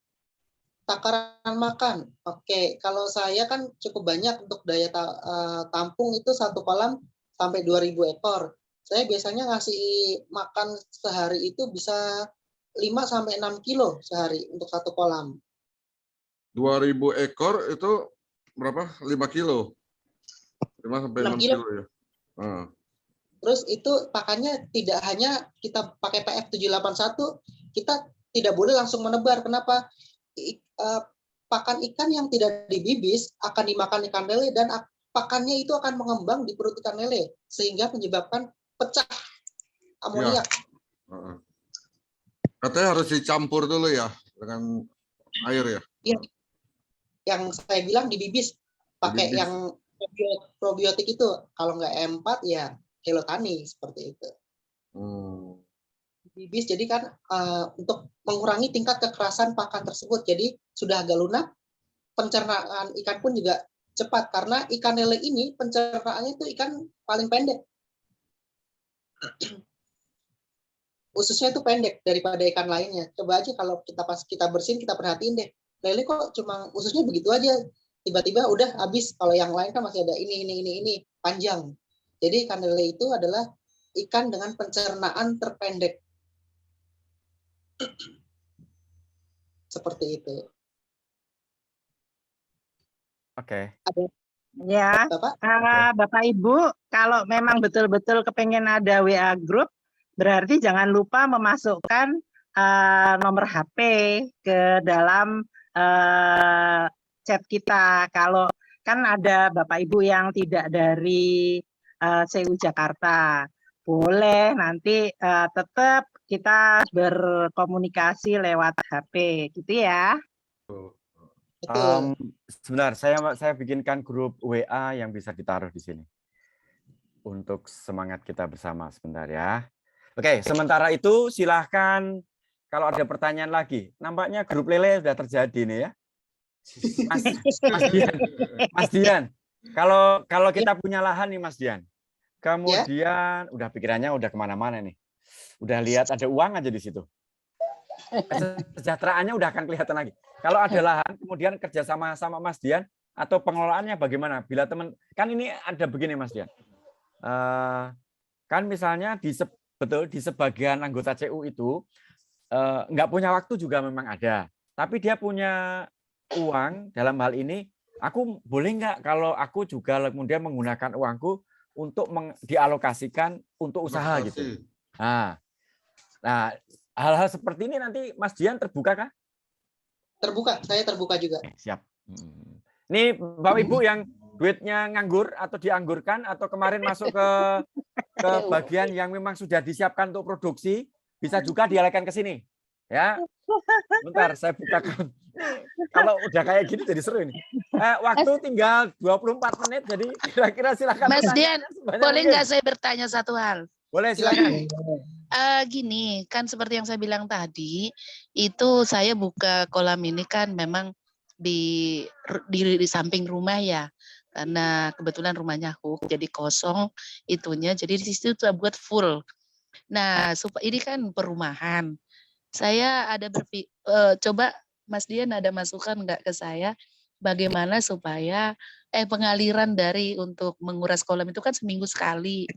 Takaran makan. Oke, kalau saya kan cukup banyak untuk daya tampung itu 1 kolam sampai 2.000 ekor. Saya biasanya ngasih makan sehari itu bisa 5 sampai 6 kilo sehari untuk 1 kolam. 2.000 ekor itu berapa? 5 kilo. 5 sampai 6 kilo ya. Terus itu pakannya tidak hanya kita pakai PF781, kita tidak boleh langsung menebar. Kenapa? Pakan ikan yang tidak dibibis akan dimakan ikan lele dan pakannya itu akan mengembang di perut ikan lele sehingga menyebabkan pecah amoniak. Ya. Katanya harus dicampur dulu ya dengan air ya. Iya. Yang saya bilang dibibis pakai yang probiotik itu. Kalau nggak E4 ya Helotani seperti itu. Bibis jadi kan untuk mengurangi tingkat kekerasan pakan tersebut, jadi sudah agak lunak, pencernaan ikan pun juga cepat karena ikan lele ini pencernaannya itu ikan paling pendek. ususnya itu pendek daripada ikan lainnya. Coba aja kalau pas kita bersihin, kita perhatiin deh. Lele kok cuma ususnya begitu aja. Tiba-tiba udah habis. Kalau yang lain kan masih ada ini panjang. Jadi ikan lele itu adalah ikan dengan pencernaan terpendek. Seperti itu. Oke. Ya, Bapak Ibu, kalau memang betul-betul kepengen ada WA group, berarti jangan lupa memasukkan nomor HP ke dalam chat kita. Kalau kan ada Bapak Ibu yang tidak dari CU Jakarta, boleh nanti tetap kita berkomunikasi lewat HP, gitu ya. Sebentar, saya bikinkan grup WA yang bisa ditaruh di sini untuk semangat kita bersama sebentar ya. Oke, sementara itu silahkan kalau ada pertanyaan lagi. Nampaknya grup lele sudah terjadi nih ya. Mas Dian, kalau kita punya lahan nih Mas Dian, kemudian udah pikirannya udah kemana-mana nih, udah lihat ada uang aja di situ. Kesejahteraannya udah akan kelihatan lagi. Kalau ada lahan, kemudian kerjasama sama Mas Dian atau pengelolaannya bagaimana? Bila teman, kan ini ada begini Mas Dian, kan misalnya di sebagian anggota CU itu nggak punya waktu juga memang ada, tapi dia punya uang dalam hal ini. Aku boleh nggak kalau aku juga kemudian menggunakan uangku untuk dialokasikan untuk usaha gitu. Nah, hal-hal seperti ini nanti Mas Dian terbuka kah? Terbuka, saya terbuka juga. Siap. Ini Bapak Ibu yang duitnya nganggur atau dianggurkan atau kemarin masuk ke bagian yang memang sudah disiapkan untuk produksi, bisa juga dialihkan ke sini. Ya. Bentar, saya bukakan. Kalau udah kayak gini jadi seru ini. Waktu tinggal 24 menit, jadi kira-kira silakan. Mas Dian, boleh nggak saya bertanya satu hal? Boleh, silakan. Gini, kan seperti yang saya bilang tadi, itu saya buka kolam ini kan memang di samping rumah ya, karena kebetulan rumahnya hook, jadi kosong itunya, jadi di situ saya buat full. Nah, ini kan perumahan. Saya ada coba Mas Dian ada masukan nggak ke saya, bagaimana supaya pengaliran dari untuk menguras kolam itu kan seminggu sekali.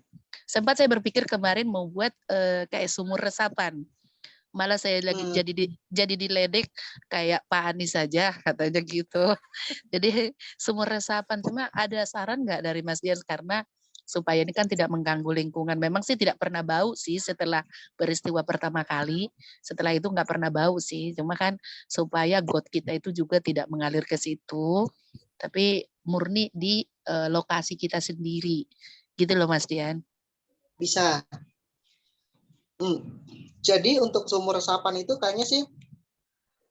Sempat saya berpikir kemarin mau buat kayak sumur resapan. Malah saya lagi jadi diledek kayak Pak Anies saja katanya gitu. Jadi sumur resapan, cuma ada saran nggak dari Mas Dian karena supaya ini kan tidak mengganggu lingkungan. Memang sih tidak pernah bau sih setelah peristiwa pertama kali. Setelah itu nggak pernah bau sih. Cuma kan supaya got kita itu juga tidak mengalir ke situ, tapi murni di lokasi kita sendiri. Gitu loh Mas Dian. Bisa. Jadi untuk sumur resapan itu kayaknya sih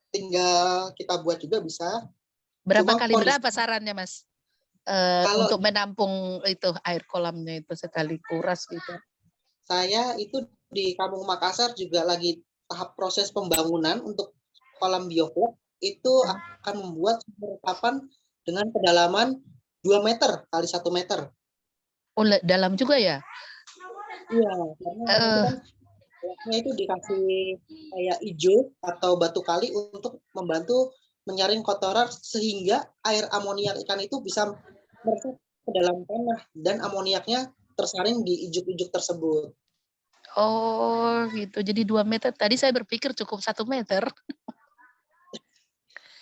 tinggal kita buat juga bisa. Berapa sarannya Mas? Untuk menampung itu air kolamnya itu sekali kuras gitu. Saya itu di Kampung Makassar juga lagi tahap proses pembangunan untuk kolam bioflok, itu akan membuat sumur resapan dengan kedalaman 2 meter kali 1 meter. Oh, dalam juga ya? Iya, karena itu dikasih kayak hijau atau batu kali untuk membantu menyaring kotoran sehingga air amoniak ikan itu bisa meresap ke dalam tanah dan amoniaknya tersaring di ijuk-ijuk tersebut. Oh gitu, jadi 2 meter. Tadi saya berpikir cukup 1 meter.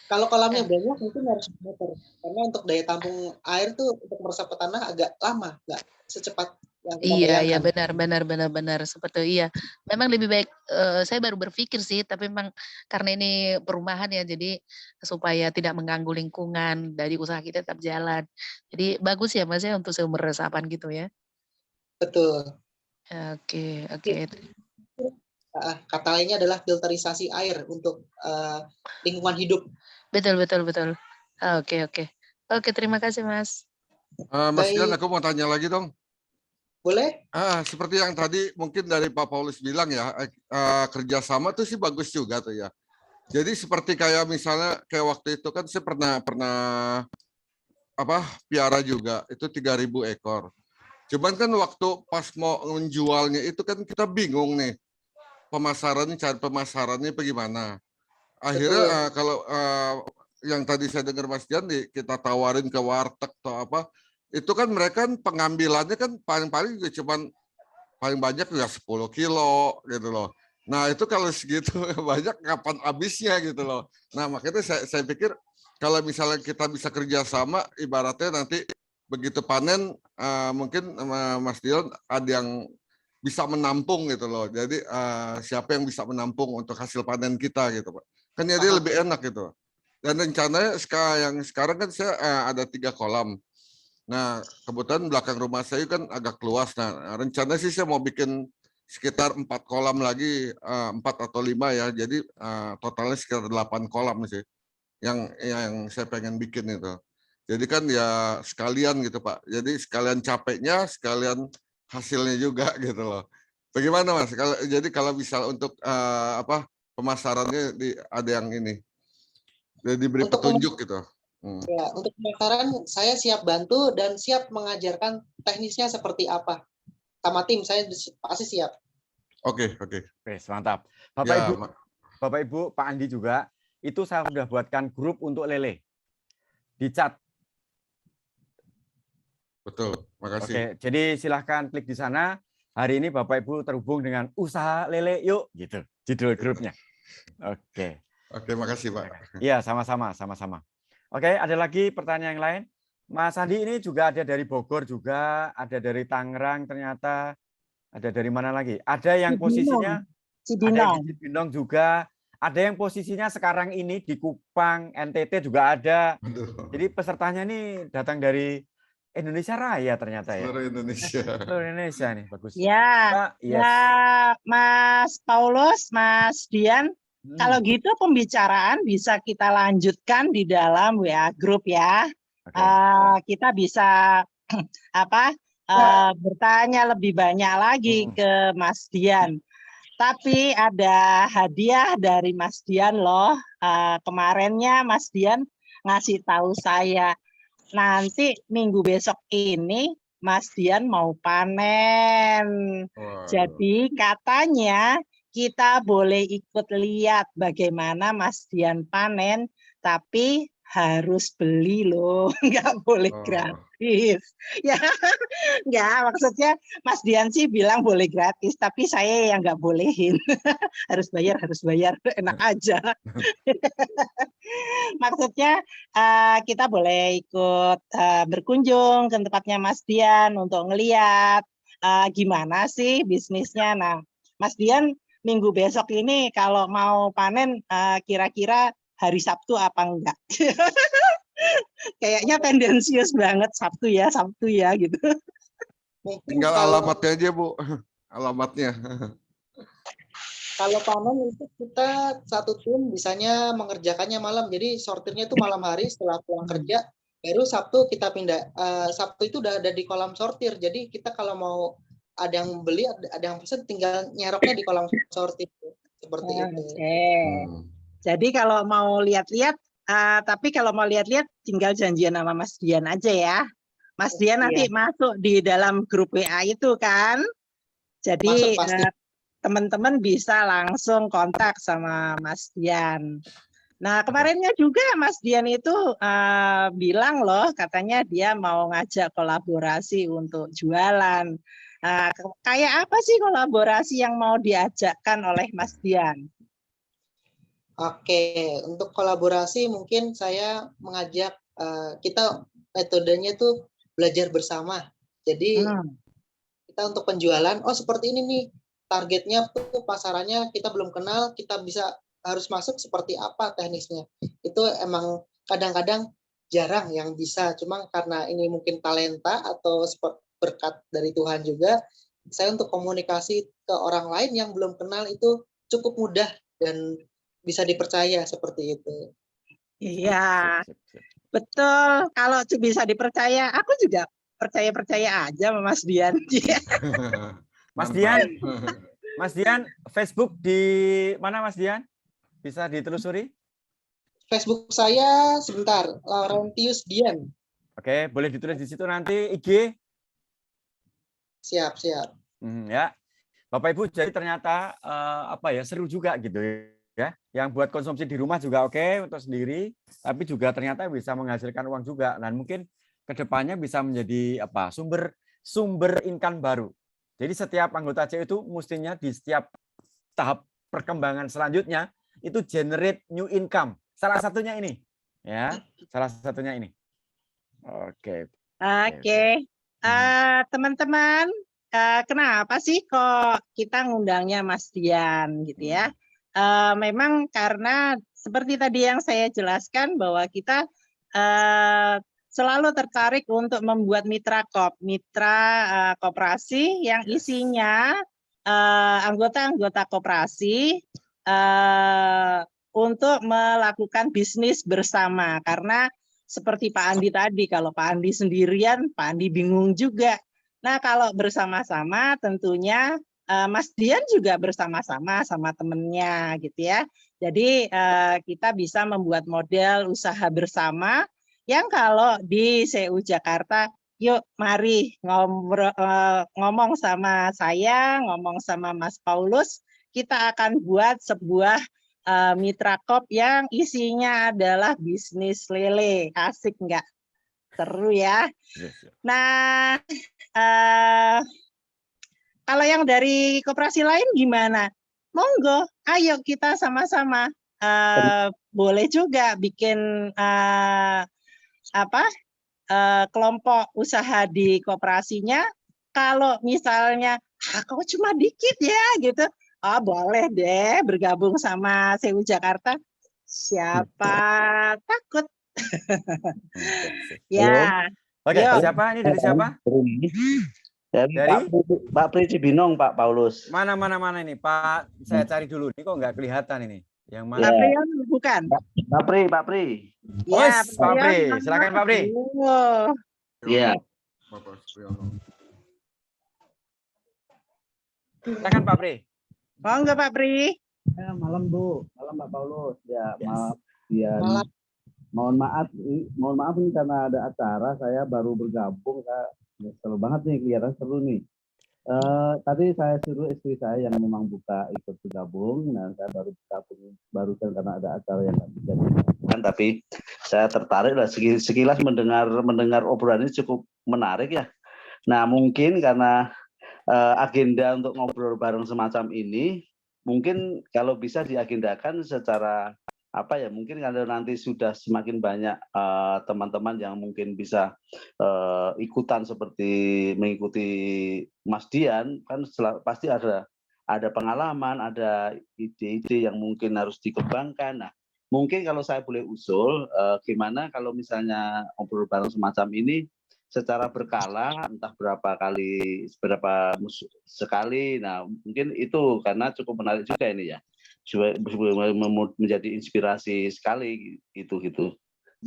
Kalau kolamnya banyak mungkin harus 1 meter. Karena untuk daya tampung air tuh untuk meresap ke tanah agak lama, nggak secepat yang kita bayangkan. Benar seperti iya. Memang lebih baik saya baru berpikir sih, tapi memang karena ini perumahan ya, jadi supaya tidak mengganggu lingkungan, dari usaha kita tetap jalan. Jadi bagus ya Mas ya untuk sumber resapan gitu ya. Betul. Oke. Kata lainnya adalah filterisasi air untuk lingkungan hidup. Betul. Oke, terima kasih Mas. Mas Dian, aku mau tanya lagi dong. Boleh? Seperti yang tadi mungkin dari Pak Paulus bilang ya, kerjasama tuh sih bagus juga tuh ya. Jadi seperti kayak misalnya kayak waktu itu kan saya pernah piara juga itu 3.000 ekor. Cuman kan waktu pas mau menjualnya itu kan kita bingung nih. pemasarannya, cara pemasarannya bagaimana. Akhirnya kalau yang tadi saya dengar Mas Dian, kita tawarin ke warteg atau apa, itu kan mereka pengambilannya kan paling-paling cuman paling banyak ya 10 kilo gitu loh. Nah itu kalau segitu banyak kapan habisnya gitu loh. Nah makanya saya pikir kalau misalnya kita bisa kerjasama, ibaratnya nanti begitu panen mungkin Mas Dion ada yang bisa menampung gitu loh. Jadi siapa yang bisa menampung untuk hasil panen kita gitu Pak. Kan jadi lebih enak gitu. Dan rencananya yang sekarang kan saya ada 3 kolam. Nah, kebetulan belakang rumah saya kan agak luas. Nah, rencana sih saya mau bikin sekitar 4 kolam lagi, 4 atau 5 ya. Jadi totalnya sekitar 8 kolam sih yang saya pengen bikin itu. Jadi kan ya sekalian gitu Pak. Jadi sekalian capeknya, sekalian hasilnya juga gitu loh. Bagaimana Mas? Jadi kalau bisa untuk pemasarannya ada yang ini, diberi petunjuk gitu. Ya, untuk pemasaran saya siap bantu dan siap mengajarkan teknisnya seperti apa. Sama tim saya pasti siap. Oke, mantap. Bapak Ibu, Pak Andi juga, itu saya sudah buatkan grup untuk lele. Di chat. Betul, makasih. Oke, jadi silahkan klik di sana. Hari ini Bapak Ibu terhubung dengan usaha lele yuk, gitu. Judul grupnya. Oke. Oke, makasih Pak. Iya, sama-sama. Oke, ada lagi pertanyaan yang lain? Mas Andi ini juga ada dari Bogor juga, ada dari Tangerang ternyata, ada dari mana lagi? Ada yang posisinya ada di Cibinong juga, ada yang posisinya sekarang ini di Kupang, NTT juga ada. Jadi pesertanya ini datang dari Indonesia Raya ternyata ya. Seluruh Indonesia. Seluruh Indonesia nih, bagus. Ya, Mas Paulus, Mas Dian. Kalau gitu pembicaraan bisa kita lanjutkan di dalam WA Group ya. Kita bisa bertanya lebih banyak lagi ke Mas Dian. Tapi ada hadiah dari Mas Dian loh. Kemarinnya Mas Dian ngasih tahu saya. Nanti minggu besok ini Mas Dian mau panen. Jadi katanya kita boleh ikut lihat bagaimana Mas Dian panen, tapi harus beli loh, nggak boleh gratis. Ya, nggak, maksudnya Mas Dian sih bilang boleh gratis, tapi saya yang nggak bolehin. harus bayar, enak aja. Maksudnya kita boleh ikut berkunjung ke tempatnya Mas Dian untuk ngeliat gimana sih bisnisnya. Nah, Mas Dian minggu besok ini kalau mau panen kira-kira hari Sabtu apa enggak? Kayaknya tendensius banget Sabtu ya gitu. Tinggal alamatnya aja Bu, alamatnya. Kalau panen itu kita satu tim bisanya mengerjakannya malam, jadi sortirnya itu malam hari setelah pulang kerja, baru Sabtu kita pindah. Sabtu itu udah ada di kolam sortir, jadi kita kalau mau ada yang beli, ada yang pesan, tinggal nyeroknya di kolam sortir seperti itu. Jadi kalau mau lihat-lihat, tapi kalau mau lihat-lihat tinggal janjian sama Mas Dian aja ya. Mas Dian nanti masuk di dalam grup WA itu kan. Jadi teman-teman bisa langsung kontak sama Mas Dian. Nah kemarinnya juga Mas Dian itu bilang loh, katanya dia mau ngajak kolaborasi untuk jualan. Kayak apa sih kolaborasi yang mau diajakkan oleh Mas Dian? Oke, untuk kolaborasi mungkin saya mengajak kita metodenya itu belajar bersama. Jadi kita untuk penjualan, seperti ini nih targetnya tuh pasarannya kita belum kenal, kita harus masuk seperti apa teknisnya. Itu emang kadang-kadang jarang yang bisa, cuma karena ini mungkin talenta atau berkat dari Tuhan juga, saya untuk komunikasi ke orang lain yang belum kenal itu cukup mudah dan bisa dipercaya seperti itu. Iya, betul. Kalau bisa dipercaya, aku juga percaya aja sama Mas Dian. Mas Dian, Facebook di mana Mas Dian? Bisa ditelusuri? Facebook saya sebentar, Laurentius Dian. Oke, boleh ditulis di situ nanti IG. Siap. Ya. Bapak Ibu, jadi ternyata seru juga gitu ya. Yang buat konsumsi di rumah juga oke untuk sendiri, tapi juga ternyata bisa menghasilkan uang juga. Dan mungkin kedepannya bisa menjadi sumber income baru. Jadi setiap anggota CU itu mestinya di setiap tahap perkembangan selanjutnya itu generate new income. Salah satunya ini, ya. Salah satunya ini. Oke. Teman-teman, kenapa sih kok kita ngundangnya Mas Dian gitu ya? Memang karena seperti tadi yang saya jelaskan bahwa kita selalu tertarik untuk membuat mitra koperasi yang isinya anggota-anggota koperasi untuk melakukan bisnis bersama. Karena seperti Pak Andi tadi, kalau Pak Andi sendirian, Pak Andi bingung juga. Nah, kalau bersama-sama tentunya Mas Dian juga bersama-sama sama temennya gitu ya. Jadi kita bisa membuat model usaha bersama yang kalau di CU Jakarta, yuk mari ngomong sama saya, ngomong sama Mas Paulus, kita akan buat sebuah mitra kop yang isinya adalah bisnis lele. Asik nggak? Seru ya. Nah, kalau yang dari koperasi lain gimana? Monggo, ayo kita sama-sama. Boleh juga bikin kelompok usaha di koperasinya. Kalau misalnya, kok cuma dikit ya gitu. Boleh deh bergabung sama CU Jakarta. Siapa takut? Ya. Oke, siapa ini dari siapa? Dari Pak Pri Cibinong, Pak Paulus. Mana ini Pak? Saya cari dulu. Ini kok nggak kelihatan ini. Yang mana? Pak Pri bukan? Pak Pri. Ya, Pak Pri. Silakan Pak Pri. Iya. Silakan Pak Pri. Enggak Pak Pri. Malam Bu, malam Pak Paulus. Ya, maaf. Ya. Mohon maaf ini karena ada acara, saya baru bergabung. Seru banget nih, kelihatan seru nih. Tadi saya suruh istri saya yang memang ikut bergabung. Nah, saya baru bergabung barusan karena ada acara yang nggak bisa dilakukan. Tapi saya tertarik lah sekilas mendengar obrolan ini cukup menarik ya. Nah, mungkin karena agenda untuk ngobrol bareng semacam ini, mungkin kalau bisa diagendakan secara mungkin kalau nanti sudah semakin banyak teman-teman yang mungkin bisa ikutan seperti mengikuti Mas Dian, kan pasti ada pengalaman, ada ide-ide yang mungkin harus dikembangkan. Nah, mungkin kalau saya boleh usul, gimana kalau misalnya ngobrol bareng semacam ini secara berkala, entah berapa sekali. Nah, mungkin itu karena cukup menarik juga ini ya. Menjadi inspirasi sekali gitu.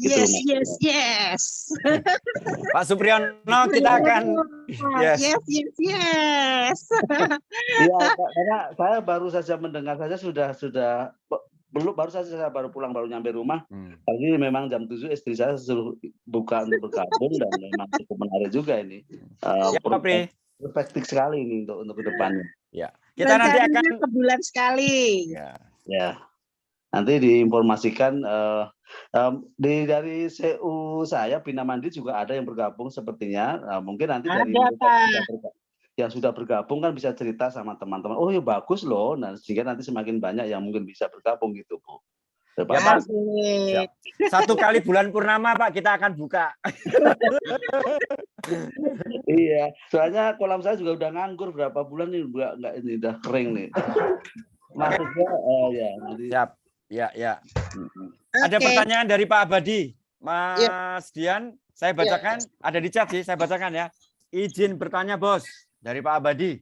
Yes. Pak Supriyono, kita akan yes. Iya, karena saya baru saja mendengar saja baru saja baru pulang, baru nyampe rumah. Tadi memang jam 7 istri saya suruh buka untuk bergabung dan memang cukup menarik juga ini. Perspektif sekali ini untuk ke depannya. Ya. Kita nanti akan sebulan sekali. Ya. Nanti diinformasikan dari CU saya Bina Mandi juga ada yang bergabung sepertinya. Mungkin nanti dari yang sudah bergabung kan bisa cerita sama teman-teman. Oh ya bagus loh. Nah, sehingga nanti semakin banyak yang mungkin bisa bergabung gitu, Bu. Ya, Pak. Satu kali bulan purnama Pak kita akan buka. Iya, soalnya kolam saya juga udah nganggur berapa bulan nih, nggak ini udah kering nih. Maksudnya ya nanti. Siap. Ya. Ada pertanyaan dari Pak Abadi, Mas Dian. Saya bacakan, ada di chat sih, saya bacakan ya. Izin bertanya Bos dari Pak Abadi.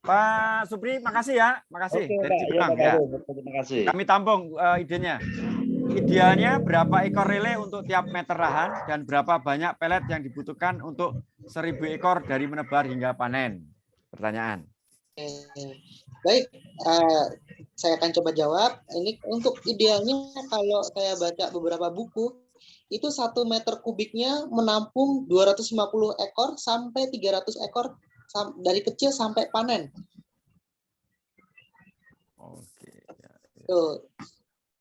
Pak Supri, makasih ya, makasih. Oke, dari Cipinang, terima kasih. Kami tampung idenya. Idealnya berapa ekor lele untuk tiap meter lahan dan berapa banyak pelet yang dibutuhkan untuk 1000 ekor dari menebar hingga panen? Pertanyaan. Baik, saya akan coba jawab. Ini untuk idealnya kalau saya baca beberapa buku, itu 1 meter kubiknya menampung 250 ekor sampai 300 ekor dari kecil sampai panen. Tuh,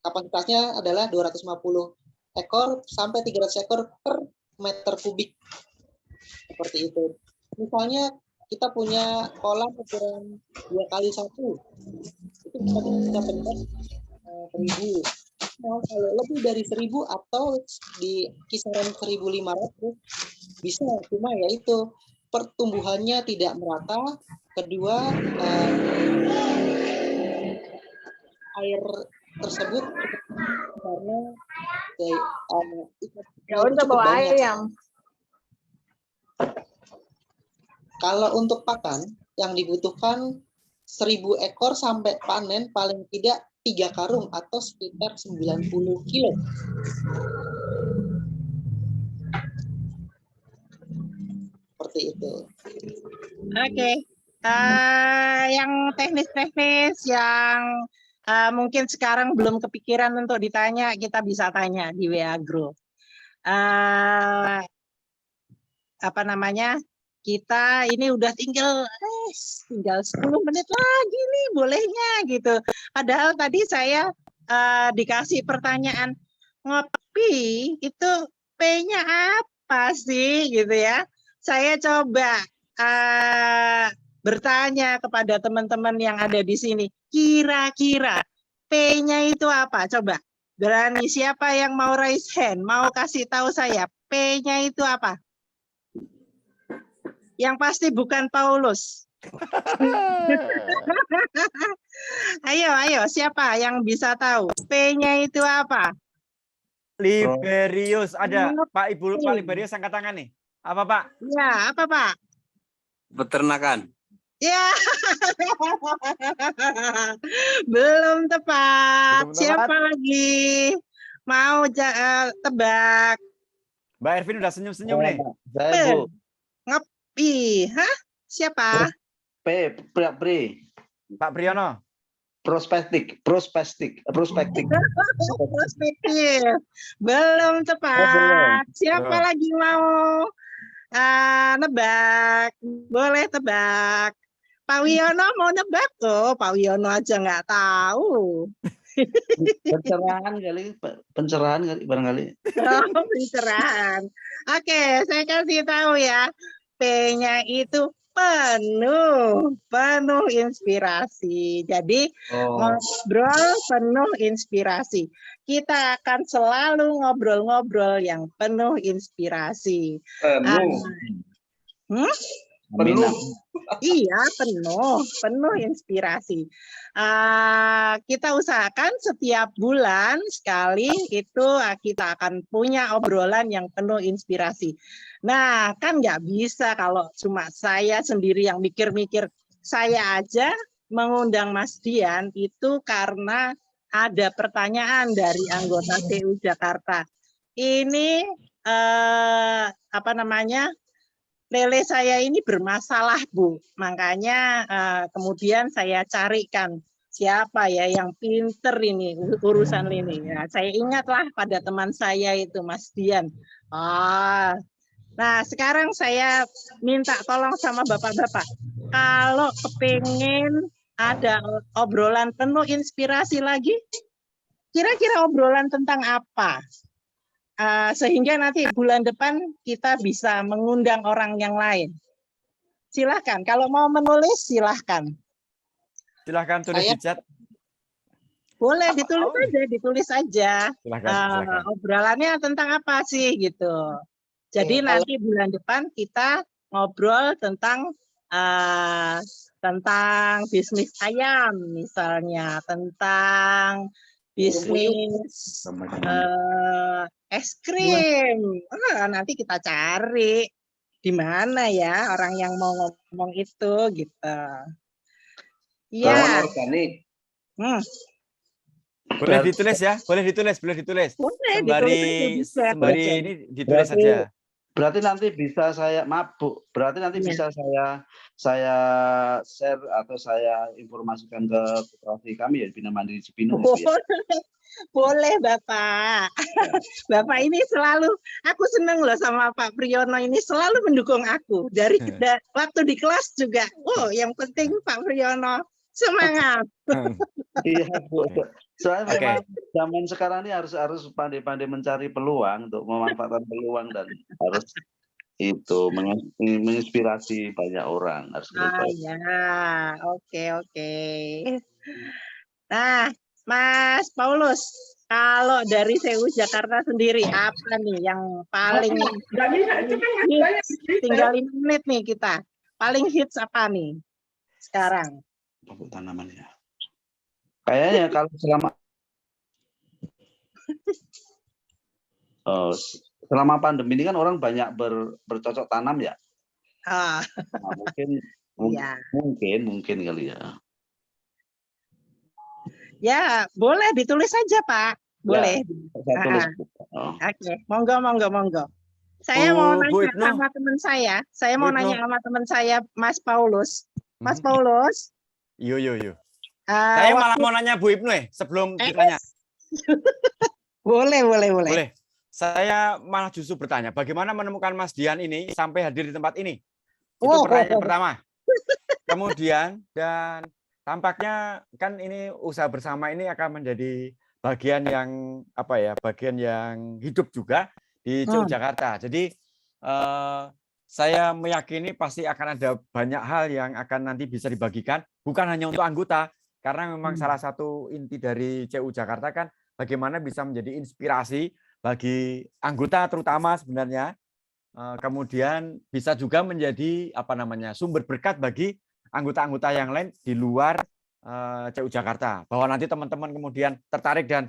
kapasitasnya adalah 250 ekor sampai 300 ekor per meter kubik. Seperti itu. Misalnya kita punya kolam ukuran 2x1, itu bisa benar 1.000. Nah, kalau lebih dari 1.000 atau di kisaran 1.500 bisa, cuma ya itu pertumbuhannya tidak merata. Kedua, air tersebut karena untuk bawa ayam. Kalau untuk pakan yang dibutuhkan 1.000 ekor sampai panen paling tidak 3 karung atau sekitar 90 kilo. Seperti itu. Oke. Yang teknis-teknis yang mungkin sekarang belum kepikiran untuk ditanya, kita bisa tanya di WA Group. Apa namanya? Kita ini udah tinggal 10 menit lagi nih bolehnya gitu. Padahal tadi saya dikasih pertanyaan, ngopi itu P-nya apa sih gitu ya. Saya coba bertanya kepada teman-teman yang ada di sini, kira-kira P-nya itu apa? Coba berani, siapa yang mau raise hand, mau kasih tahu saya P-nya itu apa? Yang pasti bukan Paulus. Ayo, siapa yang bisa tahu? P-nya itu apa? Liberius. Ada Pak Ibu, Pak Liberius angkat tangan nih. Apa Pak? Ya, apa Pak? Peternakan. Ya, belum tepat. Siapa lagi? Mau tebak? Mbak Ervin udah senyum-senyum nih. Saya Bu. Hah? Siapa? Pak Priyono. Prospektif. Belum tepat. Siapa lagi mau nebak? Boleh tebak. Pak Wiono mau nebak tuh. Pak Wiono aja nggak tahu. Pencerahan kali barangkali. Oh, pencerahan. Oke, saya kasih tahu ya. P-nya itu penuh inspirasi. Jadi ngobrol penuh inspirasi. Kita akan selalu ngobrol-ngobrol yang penuh inspirasi. Iya, penuh inspirasi. Kita usahakan setiap bulan sekali itu kita akan punya obrolan yang penuh inspirasi. Nah, kan nggak bisa kalau cuma saya sendiri yang mikir-mikir. Saya aja mengundang Mas Dian itu karena ada pertanyaan dari anggota TU Jakarta. Ini apa namanya? Lele saya ini bermasalah, Bu. Makanya kemudian saya carikan siapa ya yang pinter ini urusan ini. Ya, saya ingatlah pada teman saya itu, Mas Dian. Nah, sekarang saya minta tolong sama Bapak-bapak. Kalau kepengen ada obrolan penuh inspirasi lagi, kira-kira obrolan tentang apa? Sehingga nanti bulan depan kita bisa mengundang orang yang lain. Silahkan, kalau mau menulis silahkan. Silahkan tulis di chat. Boleh ditulis aja. Silahkan. Obrolannya tentang apa sih gitu. Jadi nanti bulan depan kita ngobrol tentang bisnis ayam misalnya, tentang bisnis es krim. Nanti kita cari di mana ya orang yang mau ngomong itu gitu. Iya. Boleh ditulis ya, boleh ditulis. Sembari ini ditulis saja. Berarti nanti bisa saya bisa saya share atau saya informasikan ke koperasi kami ya, Bina Mandiri Cipinang. Boleh Bapak. Bapak ini selalu, aku senang loh sama Pak Priyono ini selalu mendukung aku. Dari waktu di kelas juga. Yang penting Pak Priyono semangat. Iya Bu. Saya Oke. memang zaman sekarang ini harus pandai-pandai mencari peluang untuk memanfaatkan peluang dan harus itu menginspirasi banyak orang harus Ah gitu. ya, oke. Nah, Mas Paulus, kalau dari Sewu Jakarta sendiri apa nih yang paling hits? Tinggal 5 menit nih kita. Paling hits apa nih sekarang? Pupuk tanaman ya. Kayaknya kalau selama pandemi ini kan orang banyak bercocok tanam ya. Ah, Nah, iya. mungkin kali ya. Ya, boleh ditulis saja, Pak. Boleh. Saya tulis. Oke, monggo. Saya mau Bu nanya Ibnu. sama teman saya. Saya Bu mau Ibnu. nanya sama teman saya, Mas Paulus. Mas Paulus. Yo. Saya malah mau nanya Bu Ibnu sebelum ditanya. Boleh. Boleh. Saya malah justru bertanya, bagaimana menemukan Mas Dian ini sampai hadir di tempat ini? Itu pertanyaan pertama. Kemudian, dan tampaknya kan ini usaha bersama ini akan menjadi bagian yang bagian yang hidup juga di CU Jakarta. Jadi saya meyakini pasti akan ada banyak hal yang akan nanti bisa dibagikan, bukan hanya untuk anggota, karena memang salah satu inti dari CU Jakarta kan bagaimana bisa menjadi inspirasi bagi anggota terutama sebenarnya, kemudian bisa juga menjadi sumber berkat bagi anggota-anggota yang lain di luar CU Jakarta, bahwa nanti teman-teman kemudian tertarik dan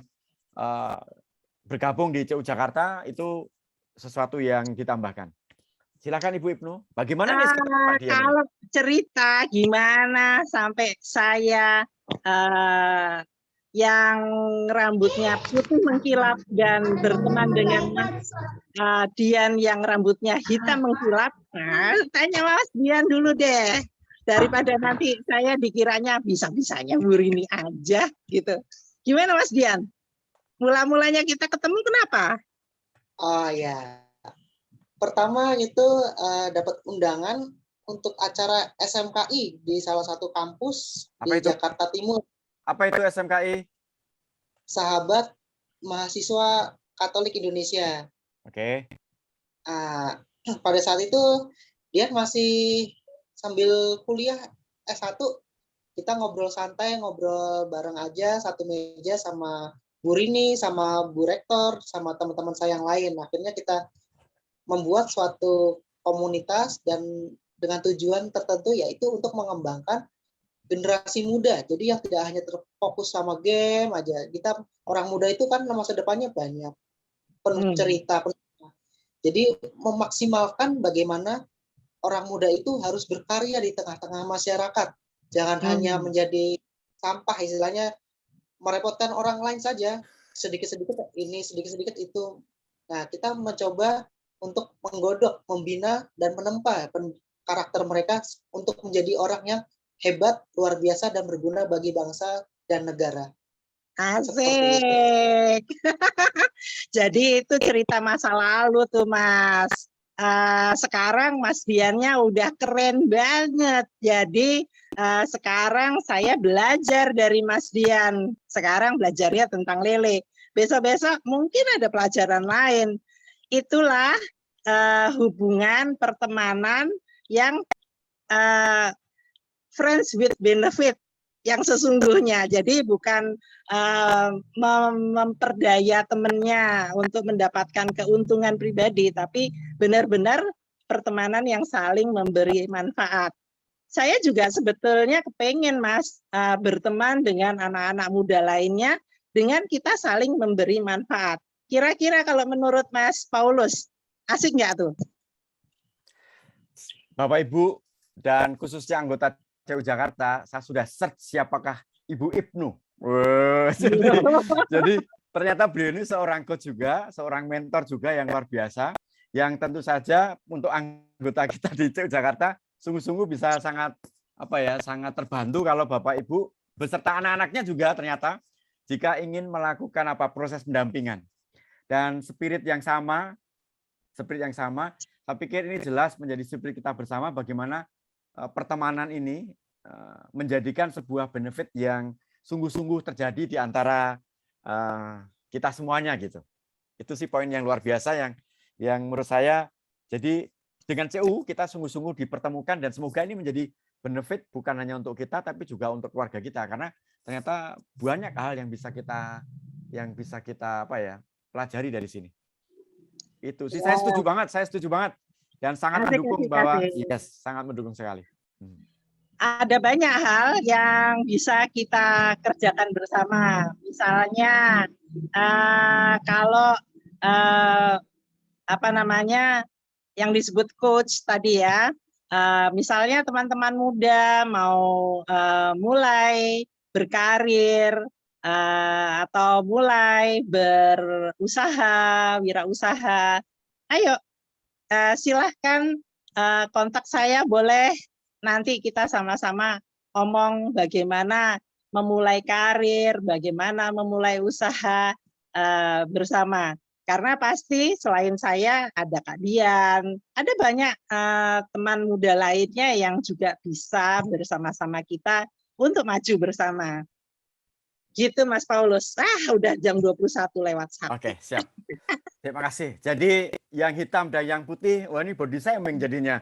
bergabung di CU Jakarta itu sesuatu yang ditambahkan. Silakan Ibu Ibnu, bagaimana nih sekarang Pak Dian? Kalau cerita gimana sampai saya yang rambutnya putih mengkilap dan berteman dengan Mas Dian yang rambutnya hitam mengkilap, tanya Mas Dian dulu deh. Daripada nanti saya dikiranya bisa-bisanya Bu Rini aja gitu. Gimana Mas Dian? Mula-mulanya kita ketemu kenapa? Oh ya, pertama itu dapat undangan untuk acara SMKI di salah satu kampus di Jakarta Timur. Apa itu SMKI? Sahabat Mahasiswa Katolik Indonesia. Oke. Pada saat itu dia masih sambil kuliah S1, kita ngobrol santai, ngobrol bareng aja satu meja sama Bu Rini, sama Bu Rektor, sama teman-teman saya yang lain. Akhirnya kita membuat suatu komunitas dan dengan tujuan tertentu yaitu untuk mengembangkan generasi muda. Jadi yang tidak hanya terfokus sama game aja. Kita orang muda itu kan masa depannya banyak, penuh cerita. Jadi memaksimalkan bagaimana orang muda itu harus berkarya di tengah-tengah masyarakat. Jangan hanya menjadi sampah, istilahnya merepotkan orang lain saja. Sedikit-sedikit ini, sedikit-sedikit itu. Nah, kita mencoba untuk menggodok, membina, dan menempa karakter mereka untuk menjadi orang yang hebat, luar biasa, dan berguna bagi bangsa dan negara. Asik. Jadi itu cerita masa lalu tuh Mas. Sekarang Mas Diannya udah keren banget. Jadi sekarang saya belajar dari Mas Dian. Sekarang belajarnya tentang lele. Besok-besok mungkin ada pelajaran lain. Itulah hubungan pertemanan yang friends with benefit yang sesungguhnya. Jadi bukan memperdaya temannya untuk mendapatkan keuntungan pribadi, tapi benar-benar pertemanan yang saling memberi manfaat. Saya juga sebetulnya kepengen Mas berteman dengan anak-anak muda lainnya dengan kita saling memberi manfaat. Kira-kira kalau menurut Mas Paulus, asik nggak tuh? Bapak Ibu dan khususnya anggota CU Jakarta, saya sudah search siapakah Ibu Ibnu. Jadi ternyata beliau ini seorang coach juga, seorang mentor juga yang luar biasa, yang tentu saja untuk anggota kita di CU Jakarta sungguh-sungguh bisa sangat sangat terbantu kalau Bapak Ibu beserta anak-anaknya juga ternyata jika ingin melakukan proses pendampingan dan spirit yang sama, saya pikir ini jelas menjadi spirit kita bersama bagaimana pertemanan ini menjadikan sebuah benefit yang sungguh-sungguh terjadi di antara kita semuanya gitu. Itu sih poin yang luar biasa yang menurut saya. Jadi dengan CU kita sungguh-sungguh dipertemukan dan semoga ini menjadi benefit bukan hanya untuk kita tapi juga untuk keluarga kita, karena ternyata banyak hal yang bisa kita pelajari dari sini. Itu sih saya setuju banget dan sangat mendukung bahwa sangat mendukung sekali. Ada banyak hal yang bisa kita kerjakan bersama. Misalnya kalau yang disebut coach tadi ya, misalnya teman-teman muda mau mulai berkarir atau mulai berusaha, wirausaha, ayo silahkan kontak saya, boleh nanti kita sama-sama ngomong bagaimana memulai karir, bagaimana memulai usaha bersama. Karena pasti selain saya ada Kak Dian, ada banyak teman muda lainnya yang juga bisa bersama-sama kita untuk maju bersama. Gitu Mas Paulus. Udah jam 21:01. Oke, siap. Terima kasih. Jadi yang hitam dan yang putih, wah ini body shaming jadinya.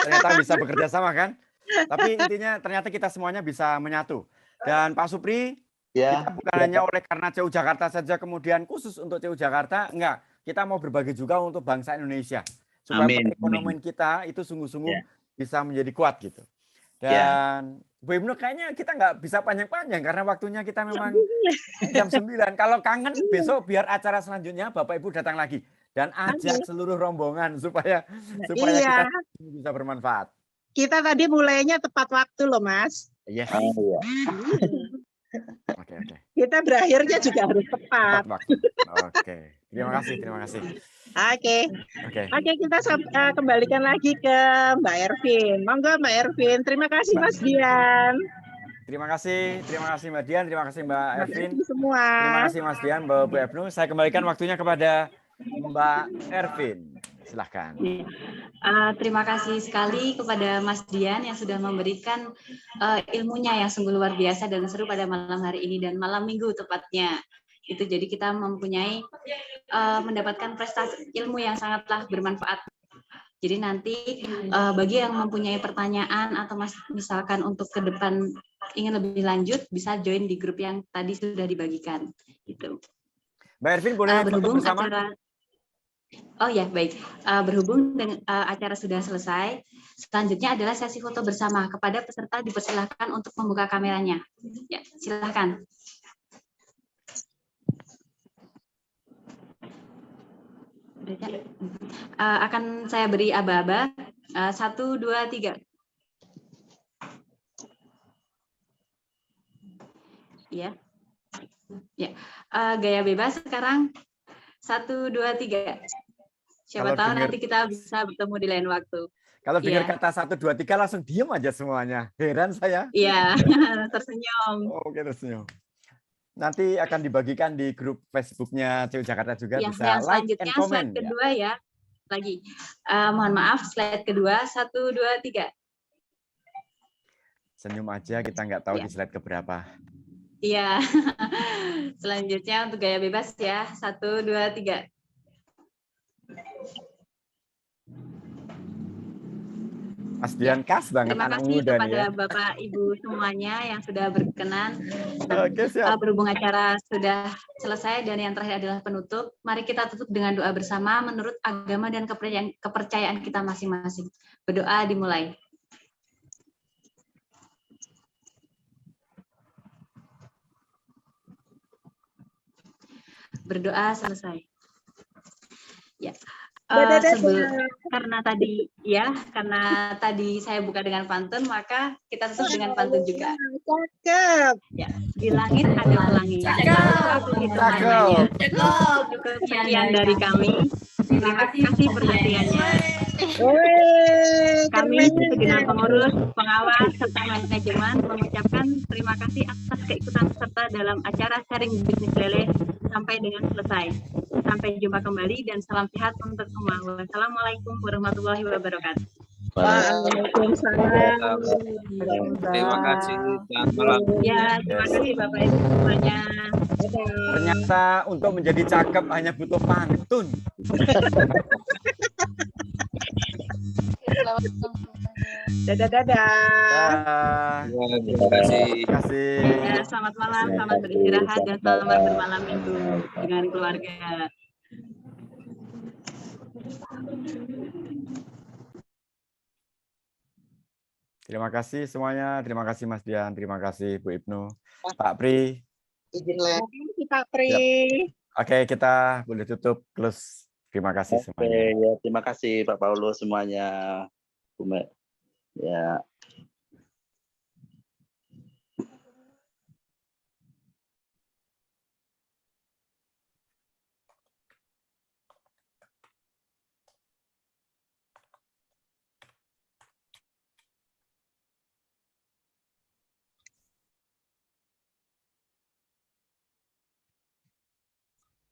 Ternyata bisa bekerja sama kan? Tapi intinya ternyata kita semuanya bisa menyatu. Dan Pak Supri, kita bukan hanya oleh karena CU Jakarta saja kemudian khusus untuk CU Jakarta, enggak. Kita mau berbagi juga untuk bangsa Indonesia. Supaya perekonomian kita itu sungguh-sungguh bisa menjadi kuat gitu. Dan Bu Ibnu kayaknya kita nggak bisa panjang-panjang karena waktunya kita memang jam 9. Kalau kangen besok biar acara selanjutnya Bapak Ibu datang lagi. Dan ajak seluruh rombongan supaya kita bisa bermanfaat. Kita tadi mulainya tepat waktu loh Mas. Yes. Oke. Kita berakhirnya juga harus tepat. Oke. Terima kasih. Oke, kita kembalikan lagi ke Mbak Ervin. Monggo Mbak Ervin. Terima kasih Mas Dian. Terima kasih Mbak Dian, terima kasih Mbak Ervin. Semua. Terima kasih Mas Dian, Bu Ibnu. Saya kembalikan waktunya kepada Mbak Ervin. Silahkan. Terima kasih sekali kepada Mas Dian yang sudah memberikan ilmunya yang sungguh luar biasa dan seru pada malam hari ini dan malam minggu tepatnya. Itu jadi kita mempunyai mendapatkan prestasi ilmu yang sangatlah bermanfaat. Jadi nanti bagi yang mempunyai pertanyaan atau misalkan untuk ke depan ingin lebih lanjut bisa join di grup yang tadi sudah dibagikan. Gitu. Mbak Ervin boleh berhubung bersama? Oh ya, baik. Berhubung dengan acara sudah selesai, selanjutnya adalah sesi foto bersama. Kepada peserta dipersilahkan untuk membuka kameranya. Ya, silahkan. Akan saya beri aba-aba. 1, 2, 3. Ya. Gaya bebas sekarang. 1, 2, 3. Siapa tahu nanti kita bisa bertemu di lain waktu. Kalau dengar kata 1, 2, 3 langsung diam aja semuanya. Heran saya. Iya, tersenyum. Oke, tersenyum. Nanti akan dibagikan di grup Facebooknya CU Jakarta juga, bisa like and comment. Slide kedua ya. Lagi. Mohon maaf, slide kedua. 1, 2, 3. Senyum aja, kita nggak tahu di slide keberapa. Iya. Selanjutnya untuk gaya bebas ya. 1, 2, 3. Mas Dian khas banget anak muda nih ya. Terima kasih kepada Bapak Ibu semuanya yang sudah berkenan. Berhubung acara sudah selesai dan yang terakhir adalah penutup. Mari kita tutup dengan doa bersama menurut agama dan kepercayaan kita masing-masing. Berdoa dimulai. Berdoa selesai. Ya. Karena tadi saya buka dengan pantun, maka kita tutup dengan pantun juga. Ya, di langit ada pelangi. Cukup sekian dari kami. Terima kasih perhatiannya. Kami segenap pengurus, pengawas, serta manajemen mengucapkan terima kasih atas keikutan serta dalam acara sharing bisnis lele sampai dengan selesai. Sampai jumpa kembali dan salam sehat untuk semua. Wassalamualaikum warahmatullahi wabarakatuh. Waalaikumsalam. Terima kasih. Selamat malam. Ya, terima kasih Bapak Ibu semuanya. Ternyata untuk menjadi cakep hanya butuh pantun. Dadah. Terima kasih. Terima kasih. Ya, selamat malam, selamat beristirahat dan selamat bermalam minggu dengan keluarga. Terima kasih semuanya. Terima kasih Mas Dian. Terima kasih Bu Ibnu. Pak Pri. Izin Terima kasih Pak Pri. Oke, kita boleh tutup close. Terima kasih semuanya. Ya, terima kasih Pak Paulus semuanya. Bu Me. Ya.